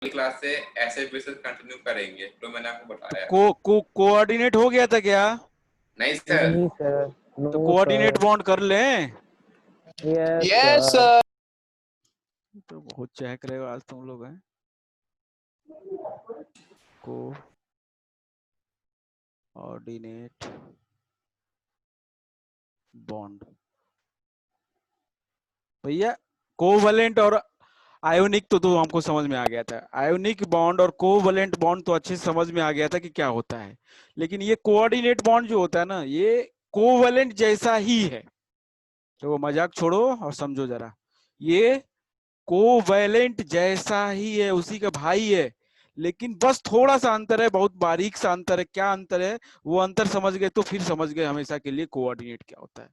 Class से ऐसे basis continue करेंगे तो मैंने आपको बताया। कोऑर्डिनेट हो गया था क्या? नहीं सर। नहीं सर, तो नो कोऑर्डिनेट सर। बॉन्ड कर लें। Yes sir. तो बहुत चहक रहे हो आज तुम लोग हैं। कोऑर्डिनेट बॉन्ड भैया, कोवलेंट और आयोनिक तो हमको समझ में आ गया था। आयोनिक बॉन्ड और कोवलेंट बॉन्ड तो अच्छे से समझ में आ गया था कि क्या होता है। लेकिन ये कोऑर्डिनेट बॉन्ड जो होता है ना, ये कोवलेंट जैसा ही है। तो वो मजाक छोड़ो और समझो जरा। ये कोवैलेंट जैसा ही है, उसी का भाई है। लेकिन बस थोड़ा सा अंतर है, बहुत बारीक सा अंतर है। क्या अंतर है? वो अंतर समझ गए तो फिर समझ गए हमेशा के लिए कोऑर्डिनेट क्या होता है।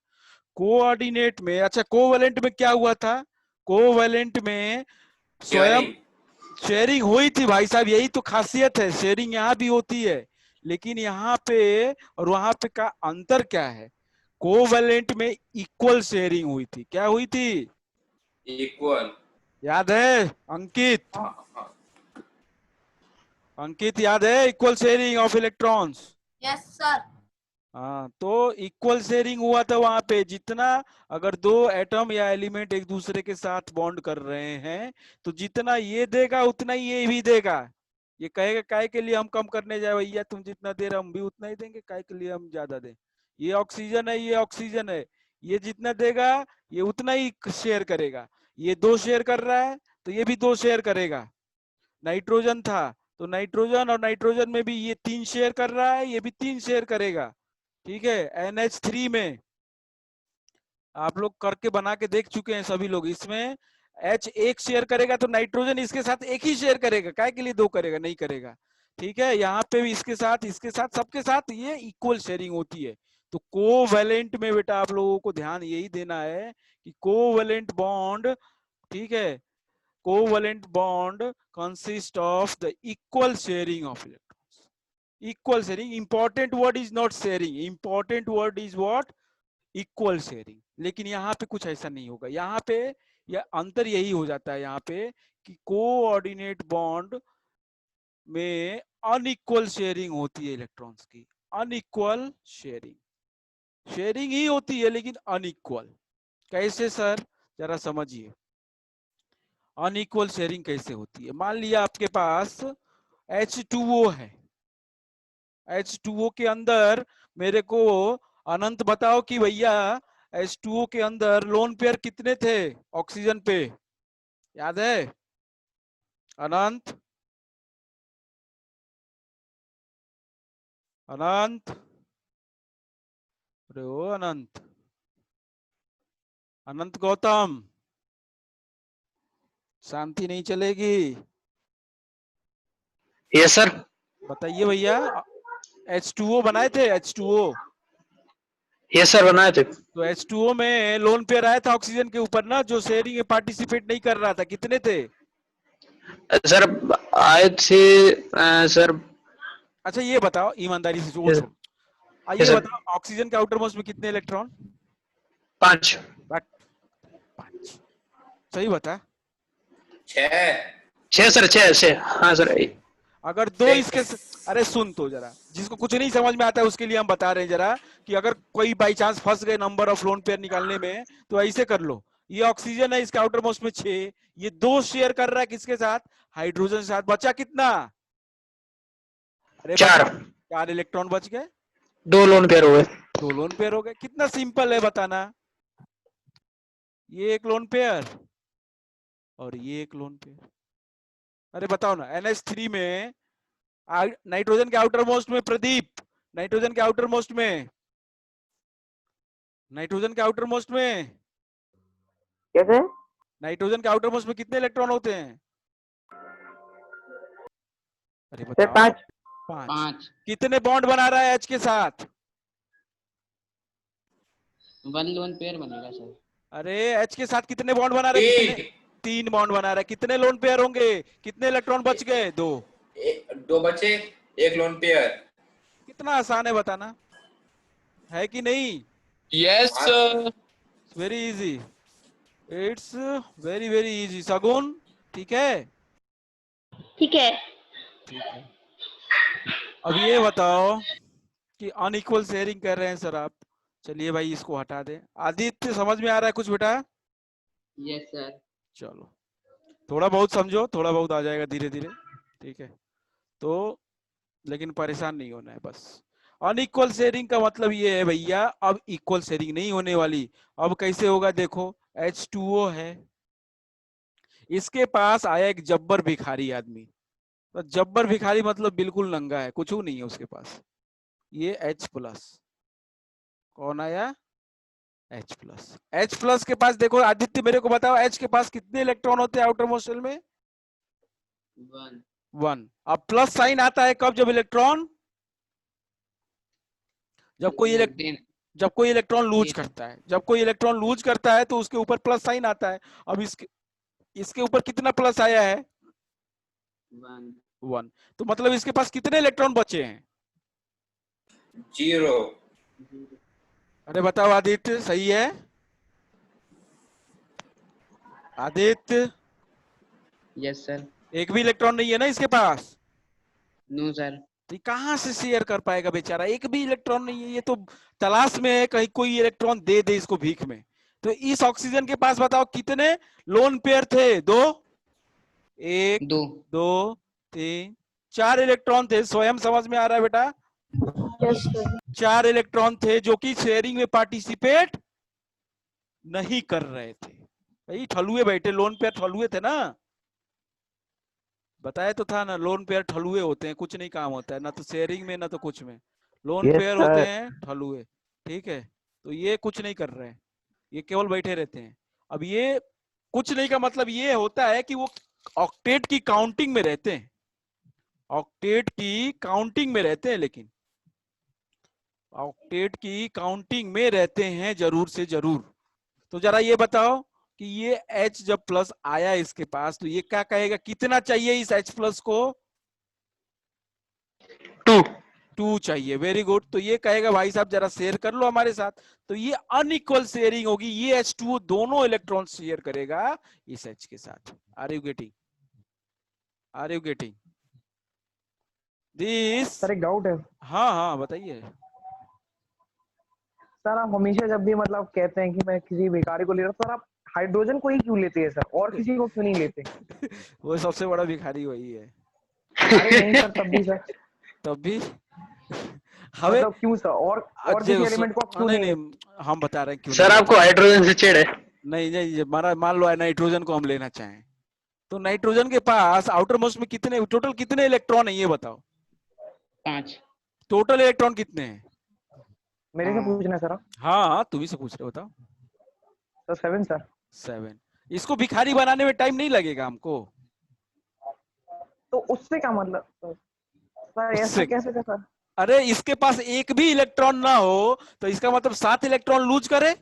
कोऑर्डिनेट में, अच्छा कोवैलेंट में क्या हुआ था? कोवैलेंट में स्वयं शेयरिंग। शेयरिंग हुई थी भाई साहब, यही तो खासियत है। शेयरिंग यहाँ भी होती है, लेकिन यहाँ पे और वहां पे का अंतर क्या है? कोवैलेंट में इक्वल शेयरिंग हुई थी। क्या हुई थी? इक्वल। याद है अंकित? हाँ हाँ। अंकित याद है? Equal sharing of electrons. Yes sir. हाँ, तो इक्वल शेयरिंग हुआ था वहां पे। जितना, अगर दो एटम या एलिमेंट एक दूसरे के साथ बॉन्ड कर रहे हैं, तो जितना ये देगा उतना ही ये भी देगा। ये कहेगा काय के लिए हम कम करने जाए भैया, तुम जितना दे रहे हम भी उतना ही देंगे, काय के लिए हम ज्यादा दें। ये ऑक्सीजन है, ये ऑक्सीजन है, ये जितना देगा ये उतना ही शेयर करेगा। ये दो शेयर कर रहा है तो ये भी दो शेयर करेगा। नाइट्रोजन था तो नाइट्रोजन और नाइट्रोजन में भी ये तीन शेयर कर रहा है, ये भी तीन शेयर करेगा। ठीक है। NH3 में आप लोग करके बना के देख चुके हैं सभी लोग। इसमें H एक शेयर करेगा तो नाइट्रोजन इसके साथ एक ही शेयर करेगा, काय के लिए दो करेगा? नहीं करेगा। ठीक है। यहाँ पे भी इसके साथ सबके साथ ये इक्वल शेयरिंग होती है। तो कोवैलेंट में बेटा आप लोगों को ध्यान यही देना है कि कोवैलेंट बॉन्ड, ठीक है, covalent bond consist of the equal sharing of electrons. Equal sharing, important word is not sharing, important word is what? Equal sharing. लेकिन यहाँ पे कुछ ऐसा नहीं होगा। यहाँ पे यह अंतर यही हो जाता है यहाँ पे कि कोऑर्डिनेट बॉन्ड में अनइक्वल शेयरिंग होती है इलेक्ट्रॉन्स की। अनइक्वल शेयरिंग, शेयरिंग ही होती है लेकिन अनइक्वल। कैसे सर? जरा समझिए अनइक्वल शेयरिंग कैसे होती है। मान लिया आपके पास H2O है। H2O के अंदर मेरे को अनंत बताओ कि भैया H2O के अंदर लोन पेयर कितने थे ऑक्सीजन पे? याद है अनंत? अनंत, अरे ओ अनंत, अनंत गौतम, शांति नहीं चलेगी। Yes sir. बताइए भैया, H2O बनाए थे H2O। यस सर, बनाए थे। तो H2O में लोन पेयर आया था ऑक्सीजन के ऊपर ना, जो शेयरिंग में पार्टिसिपेट नहीं कर रहा था, कितने थे? सर आए थे सर। अच्छा ये बताओ ईमानदारी से, वो यस छोड़ो, ये सर। बताओ ऑक्सीजन के आउटर मोस्ट में कितने इलेक्ट्रॉन? 5। बट 5। सही बता। 6। 6 सर, 6 हाँ सर। अगर दो इसके 6। अरे सुन तो जरा, जिसको कुछ नहीं समझ में आता है उसके लिए हम बता रहे हैं जरा, कि अगर कोई बाई चांस फंस गए नंबर ऑफ लोन पेयर निकालने में, तो ऐसे कर लो। ये ऑक्सीजन है, इसका आउटर मोस्ट में 6, ये 2 शेयर कर रहा है किसके साथ? हाइड्रोजन के साथ। बचा कितना? अरे बचा 4। 4 इलेक्ट्रॉन बच गए। 2 लोन पेयर हुए। 2 लोन पेयर हो गए। कितना सिंपल है बताना। ये एक लोन पेयर और ये एक लोन पेयर। अरे बताओ ना, NH3 में नाइट्रोजन के आउटर मोस्ट में प्रदीप, नाइट्रोजन के आउटर मोस्ट में, नाइट्रोजन के आउटर मोस्ट में, कैसे? नाइट्रोजन के आउटर मोस्ट में कितने इलेक्ट्रॉन होते हैं? अरे सर बताओ। 5। 5। कितने बॉन्ड बना रहा है H के साथ? 1 लोन पेयर बनेगा सर। अरे H के साथ कितने बॉन्ड बना रहा है? कितने? 3। 3 बॉन्ड बना रहा है। कितने लोन पेयर होंगे? कितने इलेक्ट्रॉन बच गए? 2। 2 बचे, 1 लोन पेयर। कितना आसान है बताना, है कि नहीं? Yes sir. Very easy, it's very very easy. सगुन ठीक है? ठीक है। ठीक है, अब ये बताओ कि अनइक्वल शेयरिंग कर रहे हैं सर आप। चलिए भाई इसको हटा दें। आदित्य समझ में आ रहा है कुछ बेटा? Yes sir. चलो थोड़ा बहुत समझो, थोड़ा बहुत आ जाएगा धीरे धीरे, ठीक है। तो लेकिन परेशान नहीं होना है बस। अनइक्वल शेयरिंग का मतलब ये है भैया, अब इक्वल शेयरिंग नहीं होने वाली। अब कैसे होगा देखो, H2O है, इसके पास आया एक जब्बर भिखारी आदमी। तो जब्बर भिखारी मतलब बिल्कुल नंगा है, कुछ नहीं है उसके पास। ये H+, कौन आया? H+। H+ के पास देखो आदित्य, मेरे को बताओ H के पास कितने इलेक्ट्रॉन होते हैं आउटर मोस्ट शेल में? 1। अब प्लस साइन आता है कब? जब इलेक्ट्रॉन, जब कोई इलेक्ट्रॉन लूज करता है। जब कोई इलेक्ट्रॉन लूज करता है तो उसके ऊपर प्लस साइन आता है। अब इसके ऊपर कितना प्लस आया है? 1। तो मतलब इसके पास कितने इलेक्ट्रॉन बचे हैं? 0। अरे बताओ आदित्य, सही है? Aditya, yes sir. एक भी इलेक्ट्रॉन नहीं है ना इसके पास? No sir. तो कहां से शेयर कर पाएगा बेचारा? एक भी इलेक्ट्रॉन नहीं है, ये तो तलाश में है कहीं कोई इलेक्ट्रॉन दे दे इसको भीख में। तो इस ऑक्सीजन के पास बताओ कितने लोन पेयर थे? 2, 1, 2, 3, 4 इलेक्ट्रॉन थे। स्वयं समझ में आ रहा है बेटा? Yes sir. 4 इलेक्ट्रॉन थे जो कि शेयरिंग में पार्टिसिपेट नहीं कर रहे थे। भाई ठलुए बैठे, लोन पेयर ठलुए थे ना, बताया तो था ना, लोन पेयर ठलुए होते हैं, कुछ नहीं काम होता है, ना तो शेयरिंग में ना तो कुछ में। Loan Yes, pair sir. होते हैं ठलुए, ठीक है। तो ये कुछ नहीं कर रहे हैं, ये केवल बैठे रहते हैं। अब ये कुछ नहीं का मतलब ये होता है कि वो ऑक्टेट की काउंटिंग में रहते हैं, ऑक्टेट की काउंटिंग में रहते हैं, लेकिन ऑक्टेट की काउंटिंग में रहते हैं जरूर से जरूर। तो जरा ये बताओ कि ये H जब प्लस आया इसके पास तो ये क्या कहेगा, कितना चाहिए इस H+ को? 2 चाहिए। Very good. तो ये कहेगा भाई साहब जरा शेयर कर लो हमारे साथ। तो ये अनइक्वल शेयरिंग होगी, ये H2O दोनों इलेक्ट्रॉन शेयर करेगा इस H के साथ। Are you getting? Are you getting this? Sir एक डाउट है हाँ हाँ बताइए। सर। आप हमेशा जब भी मतलब कहते हैं कि मैं किसी भिखारी को ले रहा हूँ, सर आप हाइड्रोजन को ही क्यों लेते हैं सर, और किसी को क्यों नहीं लेते? वो सबसे बड़ा भिखारी वही है। अरे नहीं सर, तब भी सर, तब भी हमें मतलब क्यों सर, और किसी एलिमेंट को आप क्यों नहीं नहीं नहीं हम बता रहे हैं क्यों सर नहीं। आपको हाइड्रोजन से चिढ़ है? नहीं नहीं, हमारा मान लो नाइट्रोजन को हम लेना चाहें तो नाइट्रोजन के पास आउटर मोस्ट में कितने, टोटल कितने इलेक्ट्रॉन है ये बताओ? 5। टोटल इलेक्ट्रॉन कितने हैं? मेरे से पूछना है सर आप? हाँ हाँ तुम ही से पूछ रहे हो, बताओ। Sir 7 sir. 7। इसको भिखारी बनाने में टाइम नहीं लगेगा हमको। तो उससे क्या मतलब सर, ऐसा उससे कैसे का सर? अरे इसके पास एक भी इलेक्ट्रॉन ना हो तो इसका मतलब 7 इलेक्ट्रॉन लूज करे।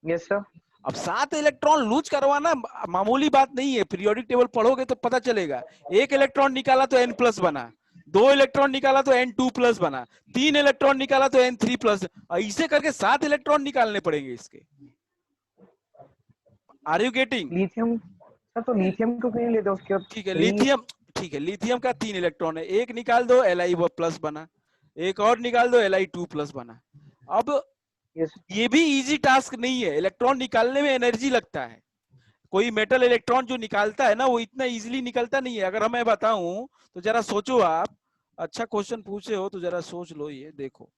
Yes sir. अब 7 इलेक्ट्रॉन लूज करवाना मामूली बात नहीं है, पीरियोडिक टेबल पढ़ोगे तो पता चलेगा। 1 इलेक्ट्रॉन निकाला तो N+ बना, 2 इलेक्ट्रॉन निकाला तो N2+ बना, 3 इलेक्ट्रॉन निकाला तो N3+, ऐसे करके 7 इलेक्ट्रॉन निकालने पड़ेंगे इसके। Are you getting? Lithium sir, तो लिथियम को क्यों नहीं लेते उसके? ठीक है लिथियम, ठीक है लिथियम का 3 इलेक्ट्रॉन है, एक निकाल दो Li+ बना, एक और निकाल दो Li2+ बना। अब ये भी इजी टास्क नहीं है, इलेक्ट्रॉन निकालने में एनर्जी लगता है। कोई मेटल इलेक्ट्रॉन जो निकालता है ना वो इतना इजीली निकलता नहीं है। अगर मैं बताऊं तो जरा सोचो आप, अच्छा क्वेश्चन पूछे हो तो जरा सोच लो। ये देखो,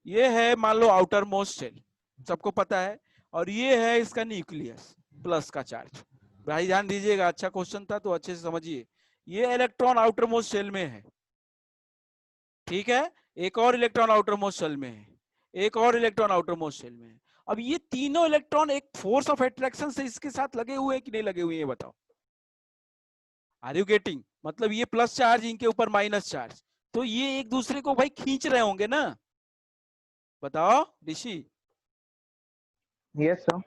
ये है मान लो आउटर मोस्ट शेल, सबको पता है, और ये है इसका न्यूक्लियस प्लस का चार्ज। भाई ध्यान दीजिएगा, अच्छा क्वेश्चन था तो अच्छे से समझिए। ये इलेक्ट्रॉन आउटर मोस्ट शेल में है, ठीक है, एक और इलेक्ट्रॉन आउटर मोस्ट शेल में है, एक और इलेक्ट्रॉन आउटर मोस्ट शेल में है। अब ये तीनों इलेक्ट्रॉन एक फोर्स ऑफ अट्रैक्शन से इसके साथ लगे हुए हैं कि नहीं लगे हुए हैं, ये बताओ। Are you getting? मतलब ये प्लस चार्ज, इनके ऊपर माइनस चार्ज, तो ये एक दूसरे को भाई खींच रहे होंगे ना, बताओ ऋषि? Yes sir.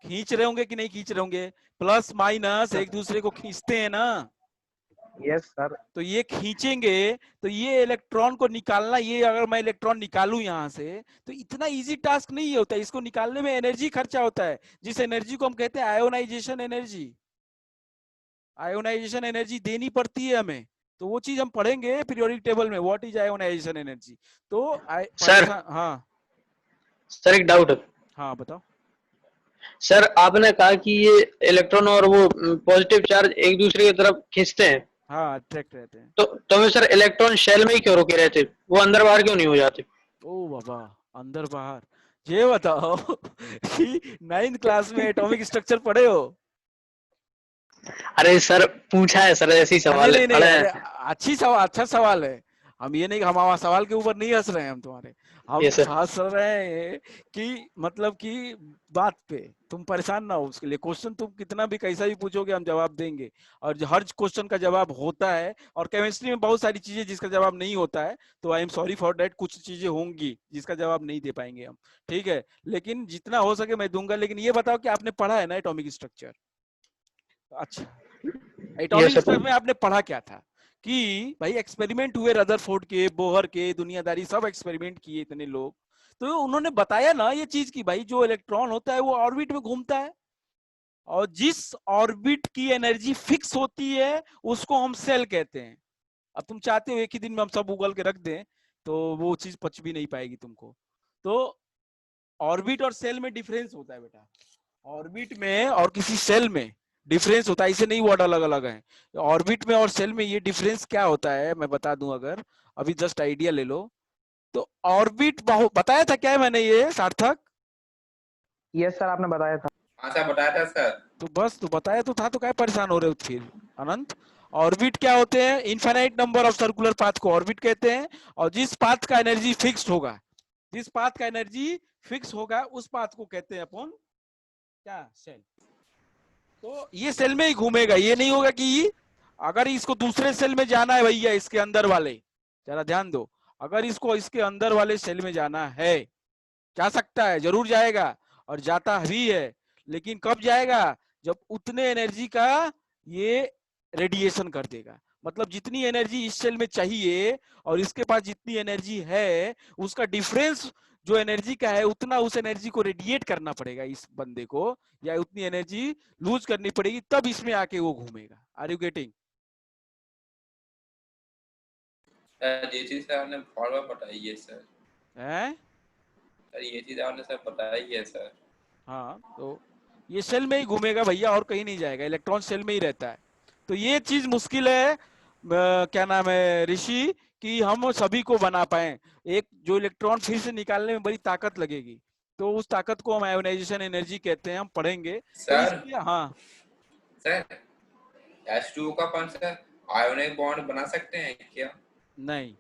खींच रहे होंगे कि नहीं खींच रहे होंगे? प्लस माइनस एक दूसरे को खींचते हैं ना। Yes sir. तो ये खींचेंगे तो ये इलेक्ट्रॉन को निकालना, ये अगर मैं इलेक्ट्रॉन निकालूं यहां से तो इतना इजी टास्क नहीं होता, इसको निकालने में एनर्जी खर्चा होता है, जिस एनर्जी को हम कहते हैं आयोनाइजेशन एनर्जी। आयोनाइजेशन एनर्जी देनी पड़ती है हमें, तो वो चीज हम पढ़ेंगे पीरियोडिक टेबल में, व्हाट इज आयोनाइजेशन एनर्जी। तो सर हाँ सर एक डाउट। हाँ बताओ। सर आपने कहा कि ये इलेक्ट्रॉन और वो पॉजिटिव चार्ज एक दूसरे की तरफ खींचते हैं, हाँ अट्रैक्ट रहते हैं। तो मैं सर इलेक्ट्रॉन शेल में ही क्यों रुके रहते, वो अंदर बाहर क्यों नहीं हो जाते? ओ बाबा, अंदर बाहर, ये बताओ कि 9th क्लास में एटॉमिक स्ट्रक्चर पढ़े हो? अरे सर पूछा है सर, ऐसी सवाल नहीं नहीं, पढ़े अरे हैं। अच्छी सवाल, अच्छा सवाल है। हम ये नहीं, हम सवाल के ऊपर नहीं हंस रहे हैं हम तुम्हारे, हम ये सर हंस रहे हैं कि मतलब कि बात पे तुम परेशान ना हो उसके लिए। क्वेश्चन तुम कितना भी कैसा भी पूछोगे हम जवाब देंगे, और हर क्वेश्चन का जवाब होता है, और केमिस्ट्री में बहुत सारी चीजें जिसका जवाब नहीं होता है, तो I am sorry for that, कुछ चीजें होंगी जिसका जवाब नहीं दे पाएंगे हम, ठीक है, लेकिन जितना हो सके मैं दूंगा। लेकिन ये बताओ कि आपने पढ़ा है ना एटॉमिक स्ट्रक्चर? अच्छा, ये एटॉमिक सर स्ट्रक्चर में आपने पढ़ा क्या था कि भाई एक्सपेरिमेंट हुए, रदरफोर्ड के, बोहर के, दुनियादारी सब एक्सपेरिमेंट किए इतने लोग, तो उन्होंने बताया ना ये चीज की भाई जो इलेक्ट्रॉन होता है वो ऑर्बिट में घूमता है, और जिस ऑर्बिट की एनर्जी फिक्स होती है उसको हम सेल कहते हैं। अब तुम चाहते हो एक ही दिन में हम सब उगल के रख दें, तो वो चीज पच भी नहीं पाएगी तुमको। तो ऑर्बिट और सेल में डिफरेंस होता है बेटा, ऑर्बिट में और किसी सेल में डिफरेंस होता है, इसे नहीं वर्ड अलग अलग है। ऑर्बिट में और सेल में ये डिफरेंस क्या होता है मैं बता दूं, अगर अभी जस्ट आइडिया ले लो तो। ऑर्बिट बताया था क्या है मैंने ये सार्थक? यस सर आपने बताया था। हाँ सर बताया था सर। तो बस तो बताया तो था, तो क्या परेशान हो रहे हो फिर अनंत? ऑर्बिट क्या होते हैं? Infinite number of circular path को ऑर्बिट कहते हैं, और जिस पाथ का एनर्जी फिक्स्ड होगा, जिस पाथ का एनर्जी फिक्स होगा उस पाथ को कहते हैं अपन क्या? सेल। तो ये सेल में ही घूमेगा, ये नहीं होगा कि अगर इसको दूसरे सेल में जाना है भैया, इसके अंदर वाले, जरा ध्यान दो, अगर इसको इसके अंदर वाले सेल में जाना है, जा सकता है, जरूर जाएगा और जाता भी है, लेकिन कब जाएगा? जब उतने एनर्जी का ये रेडिएशन कर देगा, मतलब जितनी एनर्जी इस सेल में चाहिए और इसके पास जितनी एनर्जी है उसका डिफरेंस जो एनर्जी का है, उतना उस एनर्जी को रेडिएट करना पड़ेगा इस बंदे को, या उतनी एनर्जी लूज करनी पड़ेगी, तब इसमें आके वो घूमेगा। Are you getting? ये चीज सर आपने बहुत बार बताई है सर। है सर ये चीज आपने सर बताई है सर। हाँ, तो ये सेल में ही घूमेगा भैया, और कहीं नहीं जाएगा, इलेक्ट्रॉन सेल में ही रहता है। तो ये चीज मुश्किल है, क्या नाम है ऋषि, कि हम सभी को बना पाए। एक जो इलेक्ट्रॉन फिर से निकालने में बड़ी ताकत लगेगी, तो उस ताकत को हम आयोनाइजेशन एनर्जी कहते हैं, हम पढ़ेंगे। तो सर इसलिए हाँ सर H2O का अपन सर आयोनिक बॉन्ड बना सकते हैं क्या? नहीं,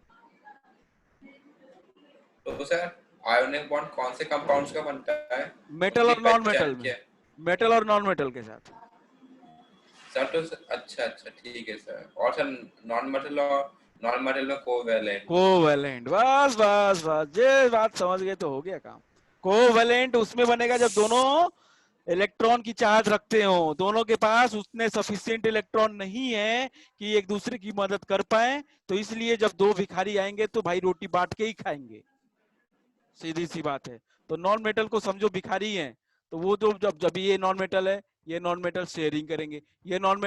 तो सर आयोनिक बॉन्ड कौन से कंपाउंड्स का बनता है? मेटल उनकी और नॉन पहचान मेटल में, क्या है? मेटल और नॉन मेटल के साथ। सर तो अच्छा अच्छा ठीक है सर। और सर नॉन मेटल में कोवैलेंट। कोवैलेंट, बस बस बस, ये बात समझ गए तो हो गया काम। कोवैलेंट उसमें बनेगा जब दोनों इलेक्ट्रॉन की चार्ज रखते हो, दोनों के पास उतने सफिशिएंट इलेक्ट्रॉन नहीं है कि एक दूसरे की मदद कर पाए, तो इसलिए जब दो भिखारी आएंगे तो भाई रोटी बांट के ही खाएंगे, सीधी सी बात है। तो नॉन मेटल को समझो भिखारी हैं, तो वो जो जब जब ये नॉन मेटल है, ये नॉन मेटल शेयरिंग करेंगे, ये नॉन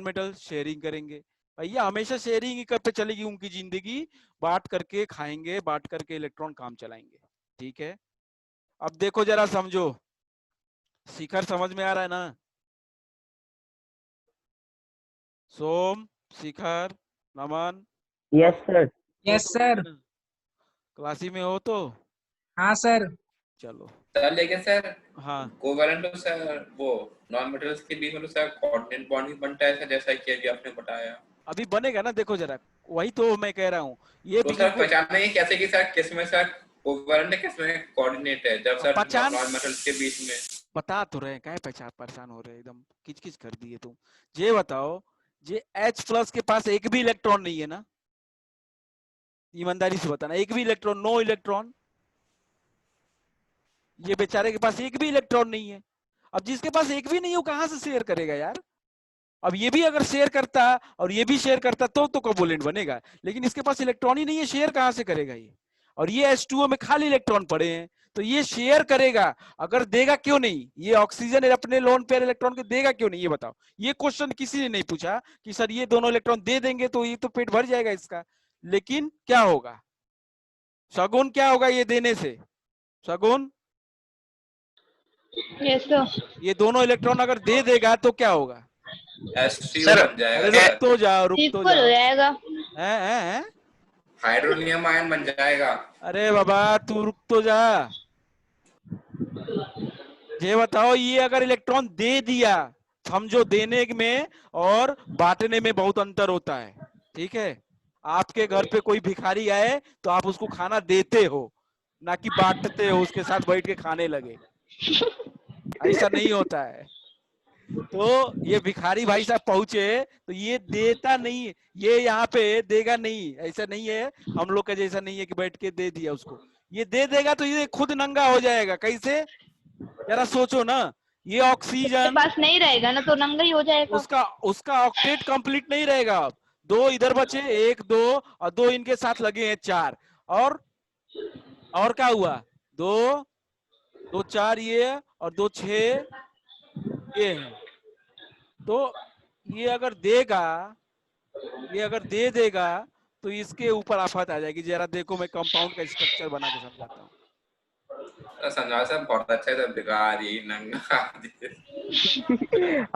मेटल शेयरिंग करेंगे, भैया हमेशा शेयरिंग ही करते चलेगी उनकी जिंदगी, बांट करके खाएंगे, बांट करके इलेक्ट्रॉन काम चलाएंगे, ठीक है। अब देखो जरा समझो, शिखर समझ में आ रहा है ना? Som, Shikhar, Naman, yes sir. Yes sir. क्लासी में हो तो हाँ सर। चलो। सर लेकिन सर हाँ कोवैलेंट तो सर वो नॉन मेटल्स के बीच में तो सर कोऑर्डिनेट बॉन्ड ही बनता है सर, जैसा कि अभी आपने बताया। अभी बनेगा ना, देखो जरा, वही तो मैं कह रहा हूँ। ये तो सर पहचानेंगे कैसे कि सर किसमें सर कोवैलेंट है किसमें कोऑर्डिनेट है, जब सर पहचान नॉन मेटल्स के बीच में? बता तो रहे हैं, क्या परेशान हो रहे हैं, एकदम किच किच कर दिए तुम। ये बताओ, ये H+ के पास एक भी इलेक्ट्रॉन नहीं है ना? ईमानदारी से बताना, एक भी इलेक्ट्रॉन, नो इलेक्ट्रॉन, ये बेचारे के पास एक भी इलेक्ट्रॉन नहीं है। अब जिसके पास एक भी नहीं है वो कहां से शेयर करेगा यार? अब ये भी अगर शेयर करता और ये भी शेयर करता तो कोवैलेंट बनेगा, लेकिन इसके पास इलेक्ट्रॉन ही नहीं है, शेयर कहां से करेगा ये? और ये H2O में खाली इलेक्ट्रॉन पड़े हैं, तो ये शेयर करेगा, अगर देगा क्यों नहीं? ये ऑक्सीजन अपने लोन पेयर इलेक्ट्रॉन को देगा क्यों नहीं, ये बताओ। ये क्वेश्चन किसी ने नहीं पूछा कि सर ये दोनों इलेक्ट्रॉन दे देंगे तो ये तो पेट भर जाएगा इसका, लेकिन क्या होगा शगुन, क्या होगा ये देने से शगुन? Yes sir. ये दोनों इलेक्ट्रॉन अगर दे देगा तो क्या होगा? H3O सर, बन जाएगा अरे सर, रुक तो जाओ, रुक तो इक्वल हो जाओ। जाएगा। हैं? हाइड्रोनियम आयन बन जाएगा। अरे बाबा तू रुक तो जा, ये बताओ ये अगर इलेक्ट्रॉन दे दिया, समझो देने में और बांटने में बहुत अंतर होता है, ठीक है? आपके घर पे कोई भिखारी आए तो आप उसको खाना देते हो, ना कि बांटते हो, उसके साथ बैठ के खाने लगे, ऐसा नहीं होता है। तो ये भिखारी भाई साहब पहुंचे तो ये देता नहीं, ये यहाँ पे देगा नहीं, ऐसा नहीं है, हम लोग का जैसा नहीं है कि बैठ के दे दिया उसको, ये दे देगा तो ये खुद नंगा हो जाएगा। कैसे, जरा सोचो ना, ये उसके ऑक्सीजन पास नहीं रहेगा ना तो नंगा ही हो जाएगा। उसका ऑक्टेट कंप्लीट नहीं रहेगा। अब 2 इधर बचे, 1 2 और 2 इनके साथ लगे हैं 4, और क्या हुआ, 2 2 4 ये और 2 6 ये है। तो ये अगर दे देगा तो इसके ऊपर आफत आ जाएगी। जरा देखो मैं कंपाउंड का स्ट्रक्चर बना के समझाता हूँ। समझा सर, बहुत अच्छा है सर, भिखारी नंगा।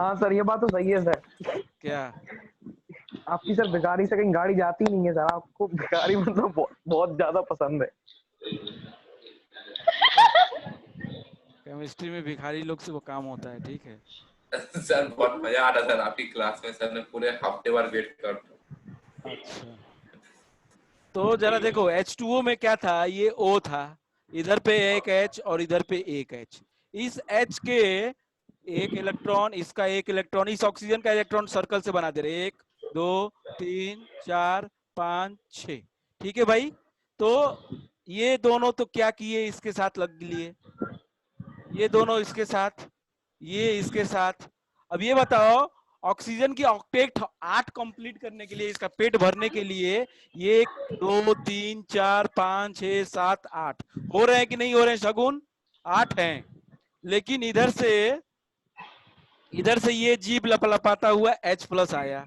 हाँ सर, ये बात तो सही है सर। क्या आपकी सर भिखारी से कहीं गाड़ी जाती नहीं है सर, आपको भिखारी मतलब बहुत ज्यादा पसंद है। केमिस्ट्री में भिखारी लोग से वो काम होता है, ठीक है? सर बहुत मजा आ रहा सर आपकी क्लास में, सर ने पूरे हफ्ते भर वेट कर। अच्छा, तो जरा देखो H2O में क्या था, ये O था, इधर पे एक H और इधर पे एक H। इस H के एक इलेक्ट्रॉन, इसका एक इलेक्ट्रॉन, इस ऑक्सीजन का इलेक्ट्रॉन सर्कल से बना दे रहे, 1 2 3 4 5 6, ठीक है भाई? तो ये दोनों तो क्या किए, इसके साथ लग लिए, ये दोनों इसके साथ, ये इसके साथ। अब ये बताओ ऑक्सीजन की ऑक्टेट 8 कंप्लीट करने के लिए, इसका पेट भरने के लिए, ये 1 2 3 4 5 6 7 8 हो रहे हैं कि नहीं हो रहे हैं शगुन? 8 हैं, लेकिन इधर से ये जीभ लपलपाता हुआ H+ आया,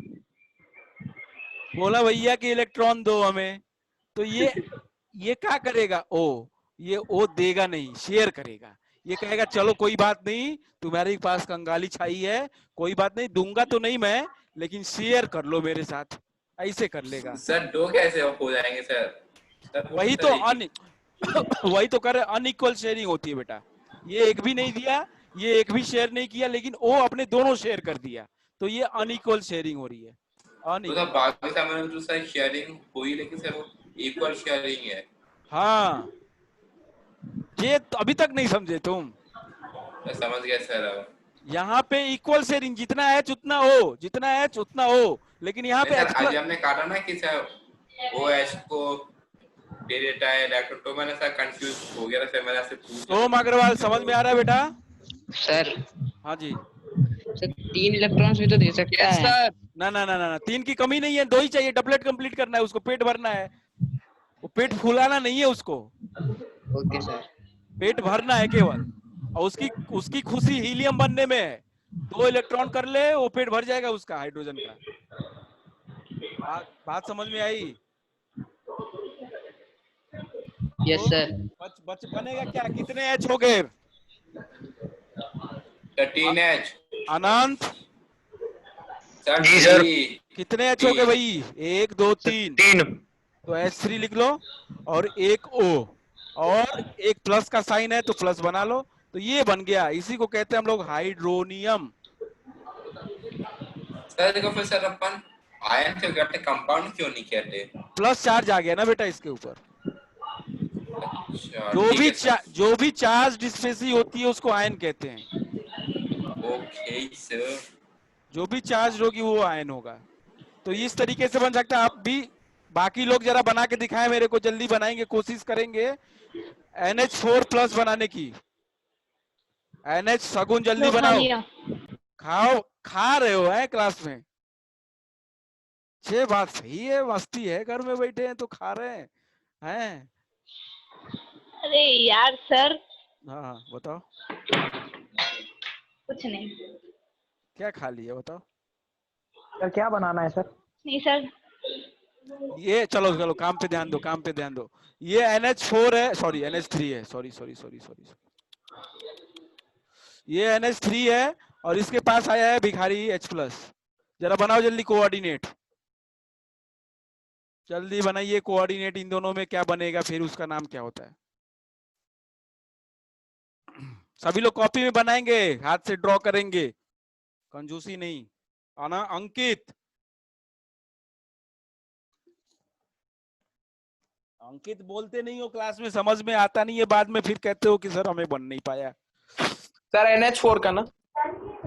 बोला भैया कि इलेक्ट्रॉन दो हमें। तो ये क्या करेगा, ये O देगा नहीं, शेयर करेगा। ये कहेगा चलो कोई बात नहीं, तुम्हारे पास कंगाली छाई है, कोई बात नहीं, दूंगा तो नहीं मैं, लेकिन शेयर कर लो मेरे साथ, ऐसे कर लेगा। सर 2 कैसे हो जाएंगे सर? वही तो वही तो कर, अनइक्वल शेयरिंग होती है बेटा। ये एक भी नहीं दिया, ये एक भी शेयर नहीं किया, लेकिन वो अपने दोनों शेयर कर दिया, तो ये अनइक्वल शेयरिंग हो रही है। तो सर बाकी सामान जो सर शेयरिंग हुई, लेकिन सर वो इक्वल शेयरिंग है। हाँ, ये तो अभी तक नहीं समझे तुम? मैं समझ गया सर। अब यहाँ पे इक्वल शेयरिंग, जितना H उतना O, जितना H उतना O, लेकिन यहाँ पे आज हमने कहा ना कि सर OH को दे देता है इलेक्ट्रॉन, तो मैंने सर कंफ्यूज हो गया था, फिर मैंने आपसे पूछा। सोम अग्रवाल समझ में आ रहा है बेटा? सर हाँ जी। सर 3 इलेक्ट्रॉन्स भी तो दे सकता है। ना 3 की कमी नहीं है, 2 ही चाहिए, डबलेट कंप्लीट करना है उसको, पेट भरना है, वो पेट फुलाना नहीं है उसको, ओके सर। पेट भरना है केवल, और उसकी खुशी हीलियम बनने में है। 2 इलेक्ट्रॉन कर ले, वो पेट भर जाएगा उसका हाइड्रोजन का। बात समझ में आई? Yes sir. बनेगा क्या, कितने H हो गए? 13H अनंत जी सर। कितने H हो गए भाई? 1 2 3 3। तो H3 लिख लो, और एक O, और एक प्लस का साइन है तो प्लस बना लो, तो ये बन गया। इसी को कहते हैं हम लोग हाइड्रोनियम। सर देखो, फिर सर अपन आयन से करते कंपाउंड क्यों नहीं कहते? प्लस चार्ज आ गया ना बेटा इसके ऊपर। अच्छा, जो भी चार्ज स्पेसीज होती है उसको आयन कहते हैं। Okay sir. जो भी चार्ज होगी वो आयन होगा। तो इस तरीके से बन सकता है। आप भी, बाकी लोग जरा बना के दिखाएं मेरे को, जल्दी बनाएंगे, कोशिश करेंगे NH4+ बनाने की। NH सगुन जल्दी बनाओ, खाओ, खा रहे हो है क्लास में? ये बात सही है, मस्ती है, घर में बैठे हैं तो खा रहे हैं। अरे यार सर, हाँ हाँ बताओ, कुछ नहीं। क्या खा लिया बताओ। सर क्या बनाना है सर? नहीं सर। ये चलो चलो काम पे ध्यान दो, काम पे ध्यान दो। ये NH4 है, सॉरी NH3 है, सॉरी सॉरी सॉरी सॉरी। ये NH3 है और इसके पास आया है भिखारी H+। जरा बनाओ जल्दी कोऑर्डिनेट, जल्दी बनाइए कोऑर्डिनेट। इन दोनों में क्या बनेगा, फिर उसका नाम क्या होता है। सभी लोग कॉपी में बनाएंगे, हाथ से ड्रॉ करेंगे, कंजूसी नहीं। आना अंकित, अंकित बोलते नहीं हो क्लास में, समझ में आता नहीं है, बाद में फिर कहते हो कि सर हमें बन नहीं पाया। सर NH4 का ना?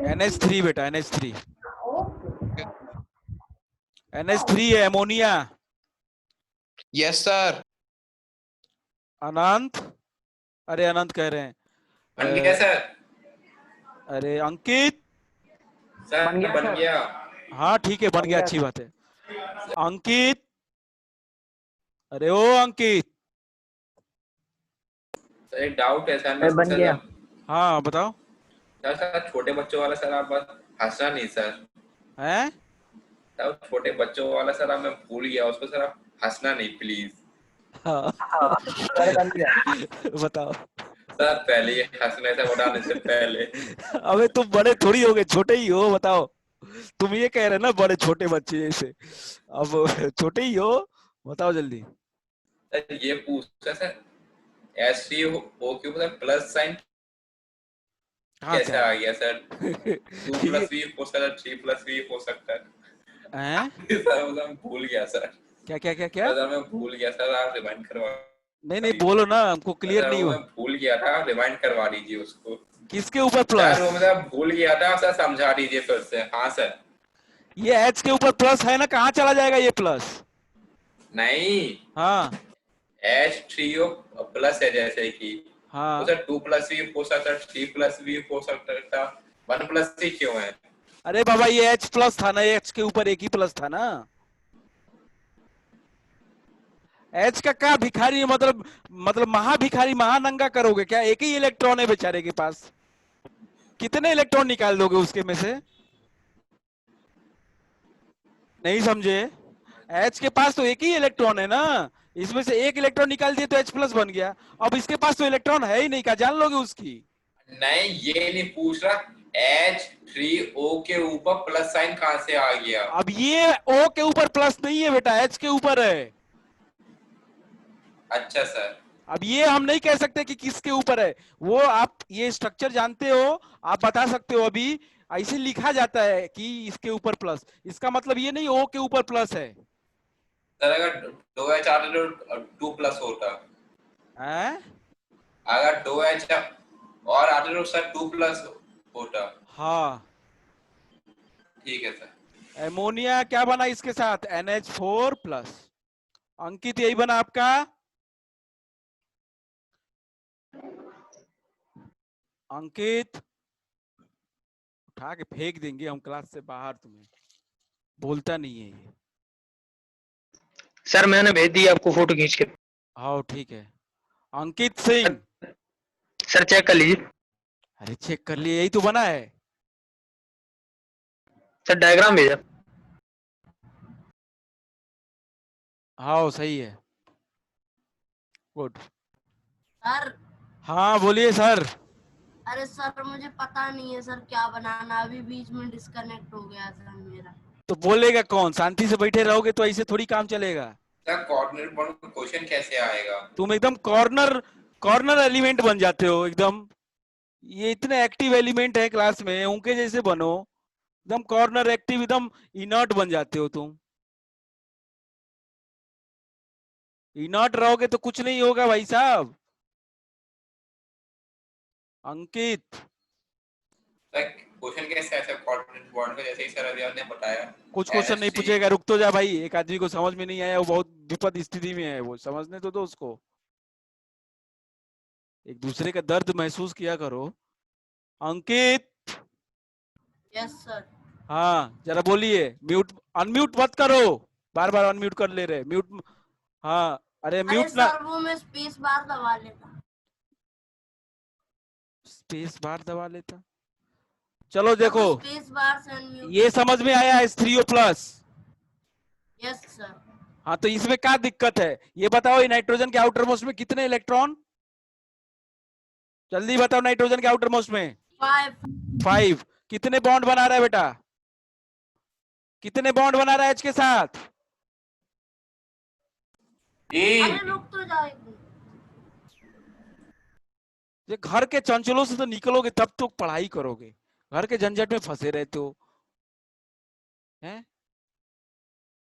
NH3 बेटा, NH3। NH3 है अमोनिया। Yes sir. अनंत, अरे अनंत कह रहे हैं, बन गया सर। अरे अंकित। सर बन गया बन सर। गया। हाँ ठीक है, बन बन गया, गया अच्छी सर। बात है। अंकित, अरे ओ अंकित। सर एक डाउट है सर, सर बन सर, गया। हाँ बताओ। सर छोटे बच्चों वाला सर, आप बस हंसना नहीं सर। हैं? सर छोटे बच्चों वाला सर, अब मैं भूल गया उसको सर, आप हंसना नहीं प्लीज। हाँ। सर बन गया। बताओ। सर पहले ये हंसने से उड़ाने से पहले। अबे तुम बड़े थोड़ी हो गए, छोटे ही हो, बताओ। तुम ये कह रहे ना बड़े छोटे बच्चे जैसे, अब छोटे ही हो, बताओ जल्दी। सर ये पूछा सर, HCO मतलब प्लस साइन हाँ कैसे क्या आ गया सर? 2 ये + V हो सकता है, 3 + V हो सकता है। हैं? सर मतलब मैं भूल गया सर। क्या क्या क्या क्या? सर मैं भूल गया सर, आप रिमाइंड करवा नहीं नहीं बोलो ना, हमको क्लियर सर, नहीं वो हुआ। मैं भूल गया था, रिमाइंड करवा दीजिए उसको। किसके ऊपर सर प्लस? वो मतलब भूल गया था सर, समझा दीजिए फिर से। हाँ सर। ये H के ऊपर प्लस है ना, कहाँ चला जाएगा ये प्लस? नहीं, हाँ H3O प्लस है जैसे कि, हाँ। तो सर 2 + V हो सकता है, 3 + V हो सकता था, 1 + C क्यों है? अरे बाबा ये H प्लस था ना, H के ऊपर एक ही प्लस था ना। H का क्या भिखारी, मतलब महाभिखारी, महानंगा करोगे क्या? एक ही इलेक्ट्रॉन है बेचारे के पास, कितने इलेक्ट्रॉन निकाल दोगे उसके में से? नहीं समझे? H के पास तो एक ही इलेक्ट्रॉन है ना, इसमें से एक इलेक्ट्रॉन निकाल दिए तो H+ बन गया। अब इसके पास तो इलेक्ट्रॉन है ही नहीं, क्या जान लोगे उसकी? नहीं ये नहीं पूछ रहा, H3O के ऊपर प्लस साइन कहाँ से आ गया? अब ये O के ऊपर प्लस नहीं है बेटा, H के ऊपर है। अच्छा सर। अब ये हम नहीं कह सकते कि किसके ऊपर है, वो आप ये स्ट्रक्चर जानते हो, आप बता सकते हो। अभी ऐसे लिखा जाता है कि इसके ऊपर प्लस, इसका मतलब ये नहीं O के ऊपर प्लस है। सर अगर 2H आते तो 2+ होता, हैं? अगर 2H और आते तो सर 2+ होता। हाँ। ठीक है सर। एमोनिया क्या बना इसके साथ? NH4+। अंकित यही बना आपका? अंकित उठा के फेंक देंगे हम क्लास से बाहर, तुम्हें बोलता नहीं है ये। सर मैंने भेज दी आपको फोटो खींच के। हाँ ठीक है। अंकित सिंह, सर चेक कर लीजिए। अरे चेक कर लिए, यही तो बना है। सर डायग्राम भेजा। हाँ सही है, गुड। सर। हाँ बोलिए सर। अरे सर मुझे पता नहीं है सर क्या बनाना, अभी बीच में डिस्कनेक्ट हो गया सर मेरा। तो बोलेगा कौन? शांति से बैठे रहोगे तो ऐसे थोड़ी काम चलेगा। सर कोऑर्डिनेट पॉइंट में क्वेश्चन कैसे आएगा? तुम एकदम कॉर्नर एलिमेंट बन जाते हो एकदम। ये इतने एक्टिव एलिमेंट है क्लास में, उनके जैसे बनो, एकदम कॉर्नर एक्टिव, एकदम इनर्ट बन जाते हो तुम। इनर्ट रहोगे तो कुछ नहीं होगा भाई साहब। अंकित क्वेश्चन कैसे ऐसे कोऑर्डिनेट पॉइंट का, जैसे ही सर अभी ने बताया कुछ क्वेश्चन नहीं पूछेगा, रुक तो जा भाई। एक आदमी को समझ में नहीं आया, वो बहुत विपद स्थिति में है, वो समझने तो दो उसको। एक दूसरे का दर्द महसूस किया करो। अंकित। Yes sir. हाँ जरा बोलिए। म्यूट अनम्यूट मत करो, बार बार अनम्यूट कर ले रहे, म्यूट। हाँ अरे अरे म्यूट ना। सर वो मैं स्पेस बार दबा लेता। स्पेस बार दबा लेता। चलो देखो, स्पेस बार से अनम्यूट। ये समझ में आया H3O+। Yes sir. हाँ, तो इसमें क्या दिक्कत है ये बताओ। ये नाइट्रोजन के आउटर मोस्ट में कितने इलेक्ट्रॉन, जल्दी बताओ। नाइट्रोजन के आउटर मोस्ट में 5। कितने बॉन्ड बना रहा है बेटा, कितने बॉन्ड बना रहा है H के साथ? अरे रुक तो जाओ एक मिनट। ये घर के चंचलों से तो निकलोगे तब तो पढ़ाई करोगे, घर के झंझट में फंसे रहते हो हैं।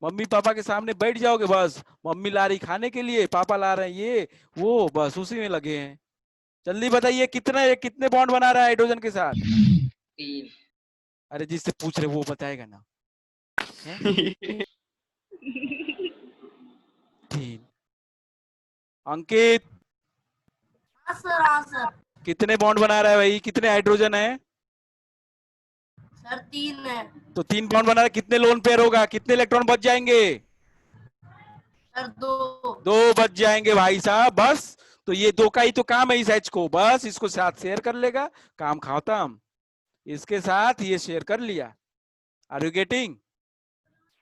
मम्मी पापा के सामने बैठ जाओगे, बस मम्मी ला रही खाने के लिए, पापा ला रहे हैं ये वो, बस उसी में लगे हैं। जल्दी बताइए कितने बॉन्ड बना रहा है हाइड्रोजन के साथ? 3। अरे जिससे पूछ रहे वो बताएगा ना। हैं? 3। अंकित हाँ सर, हाँ सर। कितने बॉन्ड बना रहा है भाई, कितने हाइड्रोजन है? सर 3 है। तो 3 बॉन्ड बना रहा है, कितने लोन पेयर होगा, कितने इलेक्ट्रॉन बच जाएंगे? सर 2। 2 बच जाएंगे भाई साहब, बस। तो ये 2 का ही तो काम है इस H को, बस इसको साथ शेयर कर लेगा, काम खत्म। इसके साथ ये शेयर कर लिया। Are you getting?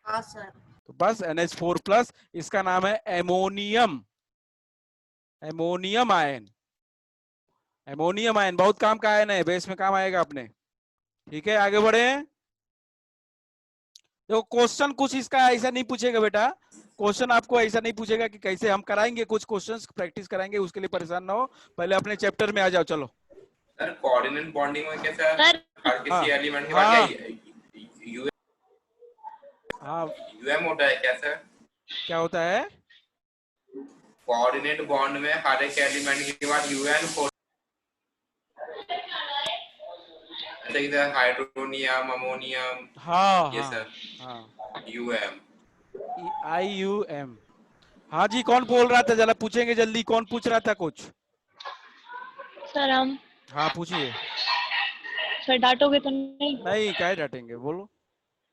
हाँ सर। तो बस NH4+, इसका नाम है ammonium. Ammonium ion, ammonium ion बहुत काम का आयन है, बेस में काम आएगा अपने। ठीक है, आगे बढ़े। देखो क्वेश्चन कुछ इसका ऐसा नहीं पूछेगा बेटा, क्वेश्चन आपको ऐसा नहीं पूछेगा कि कैसे हम कराएंगे, कुछ क्वेश्चंस प्रैक्टिस कराएंगे, उसके लिए परेशान ना हो। पहले अपने चैप्टर में आ जाओ, चलो। सर कोऑर्डिनेट बॉन्डिंग में कैसा सर हर किसी हाँ, एलिमेंट के हाँ। बाद क्या हाँ, यूएम होता है क्या सर? क्या होता है? कोऑर्डिनेट बॉन्ड में हर एक एलिमेंट के बाद यूएन हो, ऐसे ही सर हाइड्रोनियम, अमोनियम, हाँ ये हाँ सर हाँ, यूएम। IUM। हाँ जी, कौन बोल रहा था, जरा पूछेंगे जल्दी, कौन पूछ रहा था कुछ? सर हम हाँ पूछिए। सर डांटोगे तो नहीं? नहीं, काहे डांटेंगे, बोलो।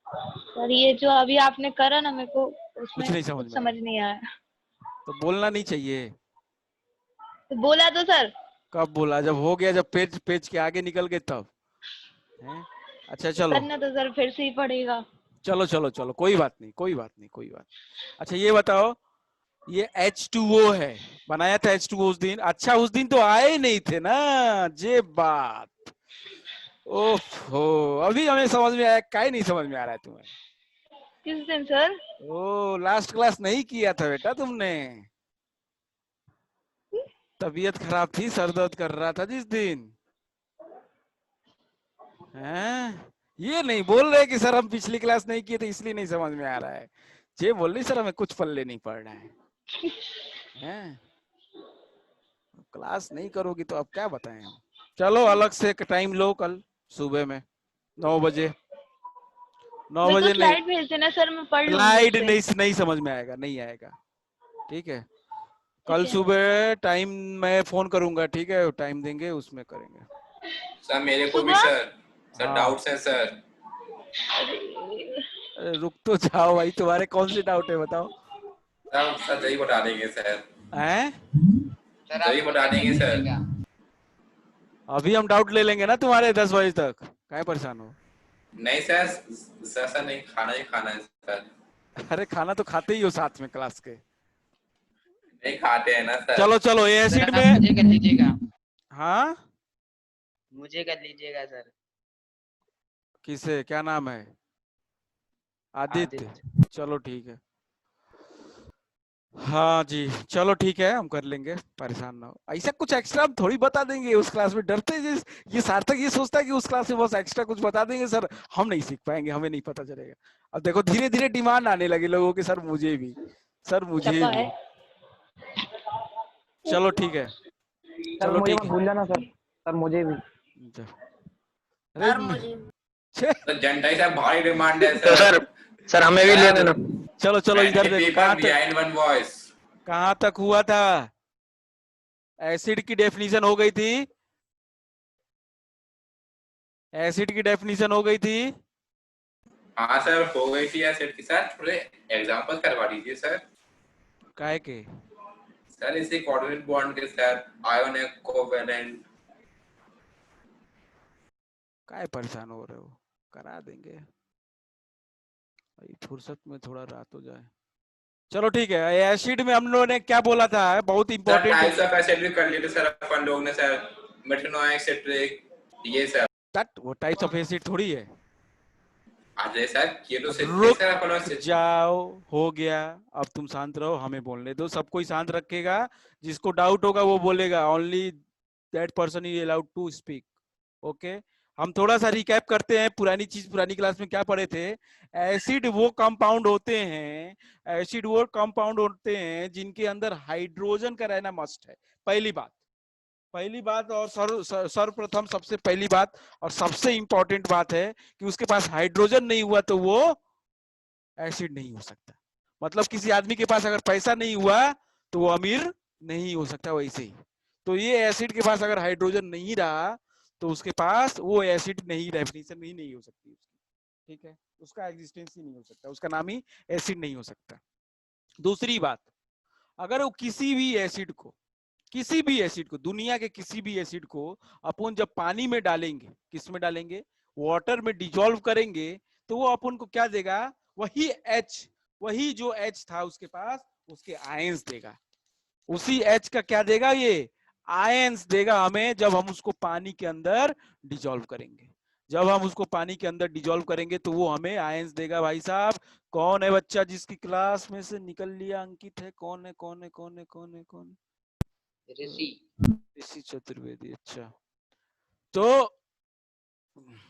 सर ये जो अभी आपने करा ना, मेरे को उसमें कुछ नहीं समझ कुछ में समझ आया। नहीं आया। तो बोलना नहीं चाहिए। तो बोला तो सर। कब बोला? जब हो गया, जब पेज पेज के आगे निकल गए तब हैं? अच्छा चलो करना तो सर फिर से ही पड़ेगा। चलो चलो चलो, कोई बात नहीं, कोई बात नहीं, कोई बात। अच्छा ये बताओ, ये H2O है, बनाया था H2O उस दिन। अच्छा उस दिन तो आए ही नहीं थे ना, ये बात। ओफो, अभी हमें समझ में आया, काहे नहीं समझ में आ रहा है तुम्हें? किस दिन सर? ओ, लास्ट क्लास नहीं किया था बेटा तुमने, तबीयत खराब थी, सर दर्द कर रहा था जिस दिन। हैं? ये नहीं बोल रहे कि सर हम पिछली क्लास नहीं किए थे इसलिए नहीं समझ में आ रहा है, ये बोल रही सर हमें कुछ पल्ले नहीं पड़ रहा है। हैं? क्लास नहीं करोगी तो अब क्या बताएं हम। चलो अलग से टाइम लो, कल सुबह में 9 बजे। 9 मेरे को बजे नहीं, स्लाइड भेज देना सर, मैं पढ़ लूंगी स्लाइड उससे। नहीं समझ में आएगा, नहीं आएगा। ठीक है, कल ठीक है। सुबह टाइम मैं फोन करूंगा, ठीक है, टाइम देंगे उसमें करेंगे। सर मेरे को भी सुबह? सर हाँ। डाउट्स है सर। अरे रुक तो जाओ भाई, तुम्हारे कौन से डाउट है बताओ। सर दही बता देंगे सर। हैं? सर दही बता देंगे सर। अभी हम डाउट ले लेंगे ना तुम्हारे 10 बजे तक, काहे परेशान हो? नहीं सर, सर नहीं, खाना ही खाना है सर। अरे खाना तो खाते ही हो साथ में क्लास के। नहीं खाते हैं ना सर। चलो चलो, ये सर एसिड आप में। मुझे कर लीजिएगा, हाँ, मुझे कर लीजिएगा सर। किसे, क्या नाम है? आदित्य। आदित्य। चलो ठीक है, हाँ जी चलो ठीक है, हम कर लेंगे, परेशान ना हो। ऐसा कुछ एक्स्ट्रा हम थोड़ी बता देंगे उस क्लास में, डरते हैं ये सार्थक ये सोचता है कि उस क्लास में बस एक्स्ट्रा कुछ बता देंगे सर, हम नहीं सीख पाएंगे, हमें नहीं पता चलेगा। अब देखो धीरे धीरे डिमांड आने लगी लोगों की, सर मुझे भी, सर मुझे चपा भी। है। चलो ठीक है, सर चलो मुझे ठीक मत है। भूल जाना सर, सर मुझे भी। अरे सर मुझे सर जनता साहब भारी डिमांड है तो सर। सर हमें भी ले लेना। चलो चलो इधर देखो, कहाँ तक, बिहाइंड वन वॉइस। कहाँ तक हुआ था? एसिड की डेफिनेशन हो गई थी, एसिड की डेफिनेशन हो गई थी। हाँ सर हो गई थी एसिड के साथ, थोड़े एग्जांपल करवा दीजिए सर। काहे के? सर इसे कोऑर्डिनेट बॉन्ड के साथ आयन है कोवेलेंट। काय परेशान हो रहे हो, करा देंगे भाई, फुर्सत में थोड़ा रात हो जाए। चलो ठीक है, एसिड में हम लोगों ने क्या बोला था, बहुत sir important types of acid भी कर लिए थे सर अपन लोग ने सर, मेटानोइक, सिट्रिक, ये सर। दैट वो टाइप्स ऑफ एसिड थोड़ी है। अजय सर ये तो रुक सर अपन लोग जाओ, हो गया, अब तुम शांत रहो, हमें बोलने दो, सबको ही शांत रखेगा, जिसको डाउट होगा वो बोलेगा, only that person is allowed to speak. Okay, हम थोड़ा सा रिकैप करते हैं पुरानी चीज, पुरानी क्लास में क्या पढ़े थे। एसिड वो कंपाउंड होते हैं, एसिड वो कंपाउंड होते हैं जिनके अंदर हाइड्रोजन का रहना मस्ट है। पहली बात, पहली बात और सर्वप्रथम सबसे पहली बात और सबसे इंपॉर्टेंट बात है कि उसके पास हाइड्रोजन नहीं हुआ तो वो एसिड नहीं हो सकता। मतलब किसी आदमी के पास अगर पैसा नहीं हुआ तो वो अमीर नहीं हो सकता, वैसे ही तो ये एसिड के पास अगर हाइड्रोजन नहीं रहा तो उसके पास वो एसिड नहीं, डेफिनेशन ही नहीं हो सकती उसकी, ठीक है, उसका एग्जिस्टेंस ही नहीं हो सकता, उसका नाम ही एसिड नहीं हो सकता। दूसरी बात, अगर वो किसी भी एसिड को, किसी भी एसिड को, दुनिया के किसी भी एसिड को अपन जब पानी में डालेंगे, किस में डालेंगे, वाटर में डिजोल्व करेंगे, तो वो अपन को क्या देगा, वही H, वही जो H था उसके पास, उसके आयंस देगा, उसी H का क्या देगा, ये आयंस देगा हमें जब हम उसको पानी के अंदर डिजोल्व करेंगे। जब हम उसको पानी के अंदर डिजोल्व करेंगे तो वो हमें आयंस देगा। भाई साहब, कौन है बच्चा जिसकी क्लास में से निकल लिया अंकित है, कौन है, कौन है, कौन है, कौन है, कौन है? ऋषि चतुर्वेदी। अच्छा, तो